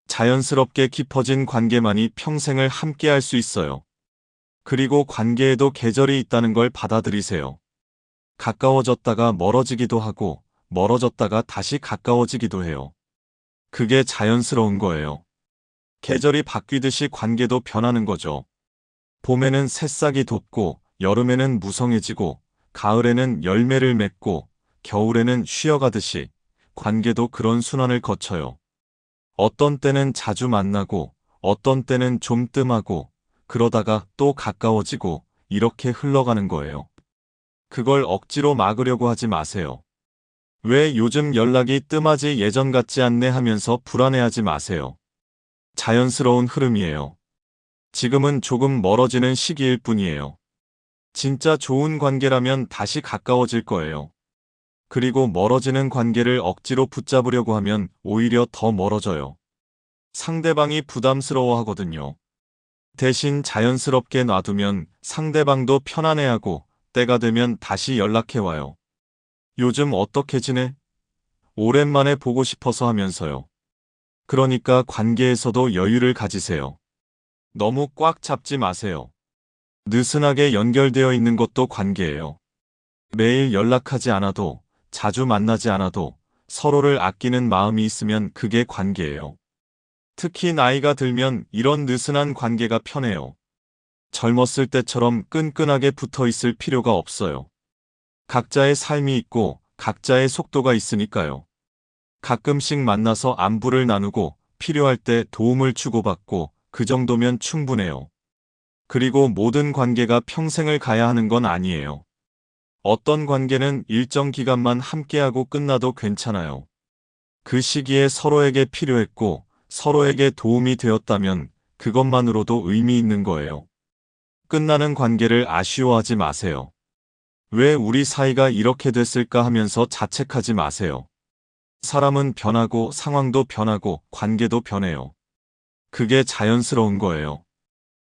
[SPEAKER 1] 자연스럽게 깊어진 관계만이 평생을 함께 할 수 있어요. 그리고 관계에도 계절이 있다는 걸 받아들이세요. 가까워졌다가 멀어지기도 하고 멀어졌다가 다시 가까워지기도 해요. 그게 자연스러운 거예요. 계절이 바뀌듯이 관계도 변하는 거죠. 봄에는 새싹이 돋고 여름에는 무성해지고 가을에는 열매를 맺고 겨울에는 쉬어가듯이 관계도 그런 순환을 거쳐요. 어떤 때는 자주 만나고 어떤 때는 좀 뜸하고 그러다가 또 가까워지고 이렇게 흘러가는 거예요. 그걸 억지로 막으려고 하지 마세요. 왜 요즘 연락이 뜸하지 예전 같지 않네 하면서 불안해하지 마세요. 자연스러운 흐름이에요. 지금은 조금 멀어지는 시기일 뿐이에요. 진짜 좋은 관계라면 다시 가까워질 거예요. 그리고 멀어지는 관계를 억지로 붙잡으려고 하면 오히려 더 멀어져요. 상대방이 부담스러워 하거든요. 대신 자연스럽게 놔두면 상대방도 편안해하고 때가 되면 다시 연락해와요. 요즘 어떻게 지내? 오랜만에 보고 싶어서 하면서요. 그러니까 관계에서도 여유를 가지세요. 너무 꽉 잡지 마세요. 느슨하게 연결되어 있는 것도 관계예요. 매일 연락하지 않아도, 자주 만나지 않아도 서로를 아끼는 마음이 있으면 그게 관계예요. 특히 나이가 들면 이런 느슨한 관계가 편해요. 젊었을 때처럼 끈끈하게 붙어 있을 필요가 없어요. 각자의 삶이 있고 각자의 속도가 있으니까요. 가끔씩 만나서 안부를 나누고 필요할 때 도움을 주고받고 그 정도면 충분해요. 그리고 모든 관계가 평생을 가야 하는 건 아니에요. 어떤 관계는 일정 기간만 함께하고 끝나도 괜찮아요. 그 시기에 서로에게 필요했고 서로에게 도움이 되었다면 그것만으로도 의미 있는 거예요. 끝나는 관계를 아쉬워하지 마세요. 왜 우리 사이가 이렇게 됐을까 하면서 자책하지 마세요. 사람은 변하고 상황도 변하고 관계도 변해요. 그게 자연스러운 거예요.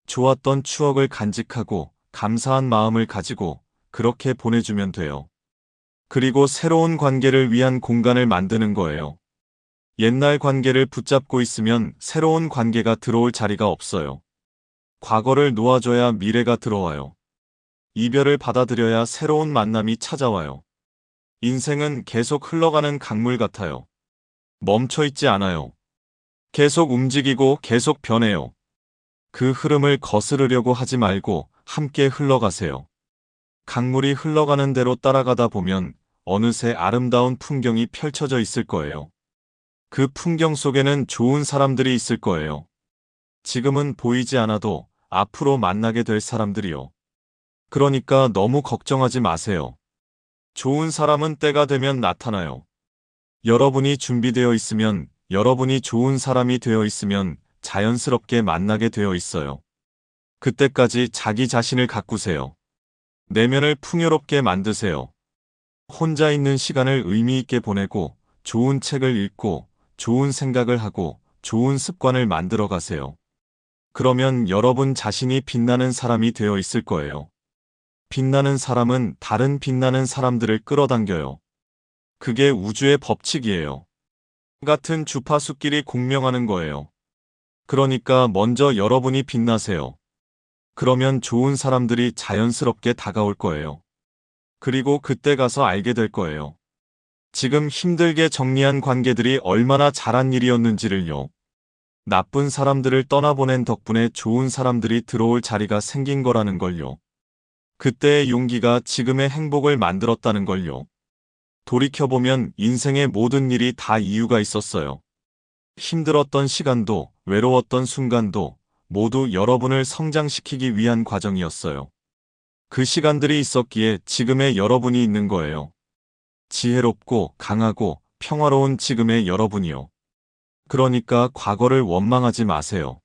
[SPEAKER 1] 좋았던 추억을 간직하고 감사한 마음을 가지고 그렇게 보내주면 돼요. 그리고 새로운 관계를 위한 공간을 만드는 거예요. 옛날 관계를 붙잡고 있으면 새로운 관계가 들어올 자리가 없어요. 과거를 놓아줘야 미래가 들어와요. 이별을 받아들여야 새로운 만남이 찾아와요. 인생은 계속 흘러가는 강물 같아요. 멈춰있지 않아요. 계속 움직이고 계속 변해요. 그 흐름을 거스르려고 하지 말고 함께 흘러가세요. 강물이 흘러가는 대로 따라가다 보면 어느새 아름다운 풍경이 펼쳐져 있을 거예요. 그 풍경 속에는 좋은 사람들이 있을 거예요. 지금은 보이지 않아도 앞으로 만나게 될 사람들이요. 그러니까 너무 걱정하지 마세요. 좋은 사람은 때가 되면 나타나요. 여러분이 준비되어 있으면, 여러분이 좋은 사람이 되어 있으면 자연스럽게 만나게 되어 있어요. 그때까지 자기 자신을 가꾸세요. 내면을 풍요롭게 만드세요. 혼자 있는 시간을 의미 있게 보내고, 좋은 책을 읽고, 좋은 생각을 하고, 좋은 습관을 만들어 가세요. 그러면 여러분 자신이 빛나는 사람이 되어 있을 거예요. 빛나는 사람은 다른 빛나는 사람들을 끌어당겨요. 그게 우주의 법칙이에요. 같은 주파수끼리 공명하는 거예요. 그러니까 먼저 여러분이 빛나세요. 그러면 좋은 사람들이 자연스럽게 다가올 거예요. 그리고 그때 가서 알게 될 거예요. 지금 힘들게 정리한 관계들이 얼마나 잘한 일이었는지를요. 나쁜 사람들을 떠나보낸 덕분에 좋은 사람들이 들어올 자리가 생긴 거라는 걸요. 그때의 용기가 지금의 행복을 만들었다는 걸요. 돌이켜보면 인생의 모든 일이 다 이유가 있었어요. 힘들었던 시간도, 외로웠던 순간도 모두 여러분을 성장시키기 위한 과정이었어요. 그 시간들이 있었기에 지금의 여러분이 있는 거예요. 지혜롭고 강하고 평화로운 지금의 여러분이요. 그러니까 과거를 원망하지 마세요.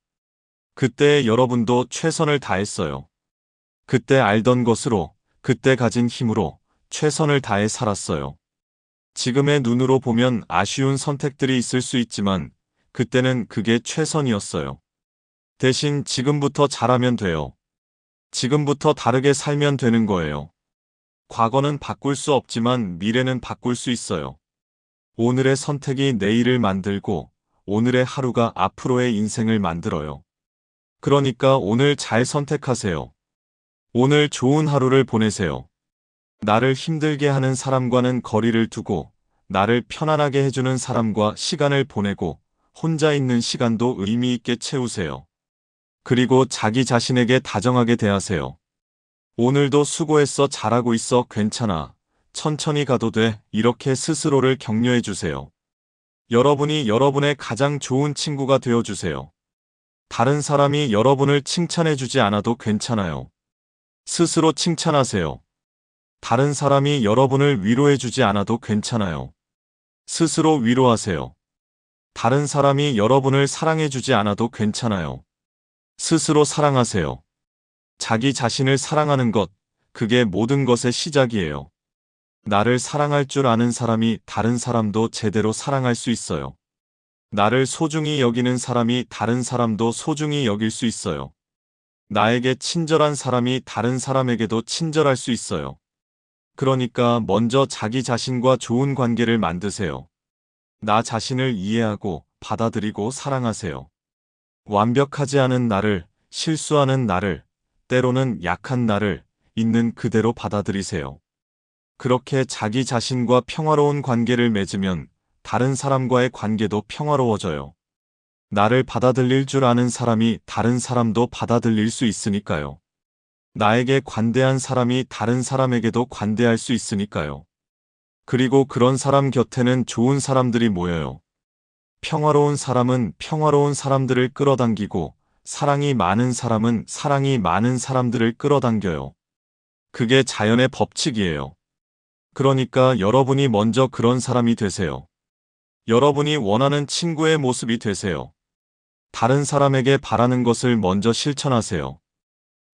[SPEAKER 1] 그때의 여러분도 최선을 다했어요. 그때 알던 것으로, 그때 가진 힘으로 최선을 다해 살았어요. 지금의 눈으로 보면 아쉬운 선택들이 있을 수 있지만 그때는 그게 최선이었어요. 대신 지금부터 잘하면 돼요. 지금부터 다르게 살면 되는 거예요. 과거는 바꿀 수 없지만 미래는 바꿀 수 있어요. 오늘의 선택이 내일을 만들고 오늘의 하루가 앞으로의 인생을 만들어요. 그러니까 오늘 잘 선택하세요. 오늘 좋은 하루를 보내세요. 나를 힘들게 하는 사람과는 거리를 두고 나를 편안하게 해주는 사람과 시간을 보내고 혼자 있는 시간도 의미 있게 채우세요. 그리고 자기 자신에게 다정하게 대하세요. 오늘도 수고했어, 잘하고 있어, 괜찮아, 천천히 가도 돼, 이렇게 스스로를 격려해 주세요. 여러분이 여러분의 가장 좋은 친구가 되어 주세요. 다른 사람이 여러분을 칭찬해 주지 않아도 괜찮아요. 스스로 칭찬하세요. 다른 사람이 여러분을 위로해 주지 않아도 괜찮아요. 스스로 위로하세요. 다른 사람이 여러분을 사랑해 주지 않아도 괜찮아요. 스스로 사랑하세요. 자기 자신을 사랑하는 것, 그게 모든 것의 시작이에요. 나를 사랑할 줄 아는 사람이 다른 사람도 제대로 사랑할 수 있어요. 나를 소중히 여기는 사람이 다른 사람도 소중히 여길 수 있어요. 나에게 친절한 사람이 다른 사람에게도 친절할 수 있어요. 그러니까 먼저 자기 자신과 좋은 관계를 만드세요. 나 자신을 이해하고 받아들이고 사랑하세요. 완벽하지 않은 나를, 실수하는 나를, 때로는 약한 나를 있는 그대로 받아들이세요. 그렇게 자기 자신과 평화로운 관계를 맺으면 다른 사람과의 관계도 평화로워져요. 나를 받아들일 줄 아는 사람이 다른 사람도 받아들일 수 있으니까요. 나에게 관대한 사람이 다른 사람에게도 관대할 수 있으니까요. 그리고 그런 사람 곁에는 좋은 사람들이 모여요. 평화로운 사람은 평화로운 사람들을 끌어당기고 사랑이 많은 사람은 사랑이 많은 사람들을 끌어당겨요. 그게 자연의 법칙이에요. 그러니까 여러분이 먼저 그런 사람이 되세요. 여러분이 원하는 친구의 모습이 되세요. 다른 사람에게 바라는 것을 먼저 실천하세요.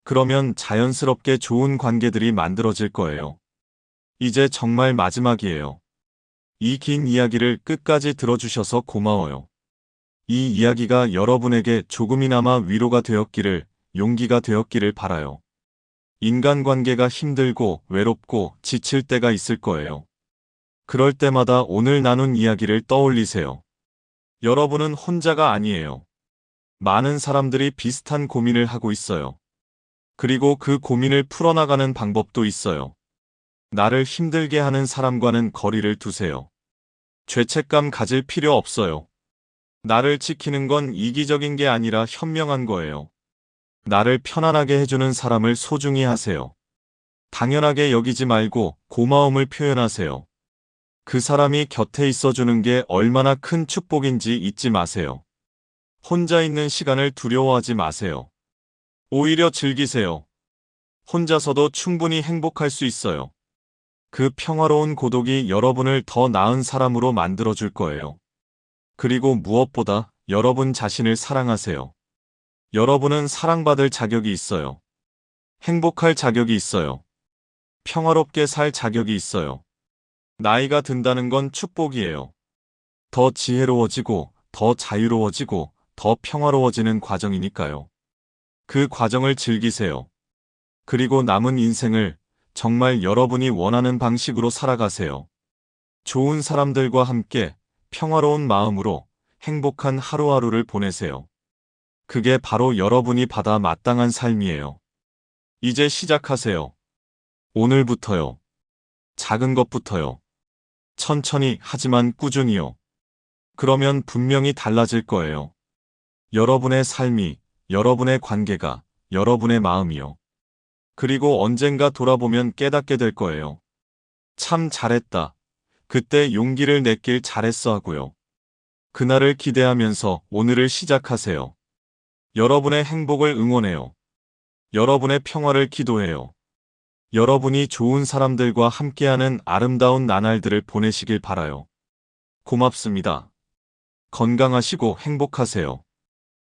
[SPEAKER 1] 그러면 자연스럽게 좋은 관계들이 만들어질 거예요. 이제 정말 마지막이에요. 이 긴 이야기를 끝까지 들어주셔서 고마워요. 이 이야기가 여러분에게 조금이나마 위로가 되었기를, 용기가 되었기를 바라요. 인간관계가 힘들고 외롭고 지칠 때가 있을 거예요. 그럴 때마다 오늘 나눈 이야기를 떠올리세요. 여러분은 혼자가 아니에요. 많은 사람들이 비슷한 고민을 하고 있어요. 그리고 그 고민을 풀어나가는 방법도 있어요. 나를 힘들게 하는 사람과는 거리를 두세요. 죄책감 가질 필요 없어요. 나를 지키는 건 이기적인 게 아니라 현명한 거예요. 나를 편안하게 해주는 사람을 소중히 하세요. 당연하게 여기지 말고 고마움을 표현하세요. 그 사람이 곁에 있어주는 게 얼마나 큰 축복인지 잊지 마세요. 혼자 있는 시간을 두려워하지 마세요. 오히려 즐기세요. 혼자서도 충분히 행복할 수 있어요. 그 평화로운 고독이 여러분을 더 나은 사람으로 만들어줄 거예요. 그리고 무엇보다 여러분 자신을 사랑하세요. 여러분은 사랑받을 자격이 있어요. 행복할 자격이 있어요. 평화롭게 살 자격이 있어요. 나이가 든다는 건 축복이에요. 더 지혜로워지고, 더 자유로워지고, 더 평화로워지는 과정이니까요. 그 과정을 즐기세요. 그리고 남은 인생을 정말 여러분이 원하는 방식으로 살아가세요. 좋은 사람들과 함께 평화로운 마음으로 행복한 하루하루를 보내세요. 그게 바로 여러분이 받아 마땅한 삶이에요. 이제 시작하세요. 오늘부터요. 작은 것부터요. 천천히 하지만 꾸준히요. 그러면 분명히 달라질 거예요. 여러분의 삶이, 여러분의 관계가, 여러분의 마음이요. 그리고 언젠가 돌아보면 깨닫게 될 거예요. 참 잘했다. 그때 용기를 냈길 잘했어 하고요. 그날을 기대하면서 오늘을 시작하세요. 여러분의 행복을 응원해요. 여러분의 평화를 기도해요. 여러분이 좋은 사람들과 함께하는 아름다운 나날들을 보내시길 바라요. 고맙습니다. 건강하시고 행복하세요.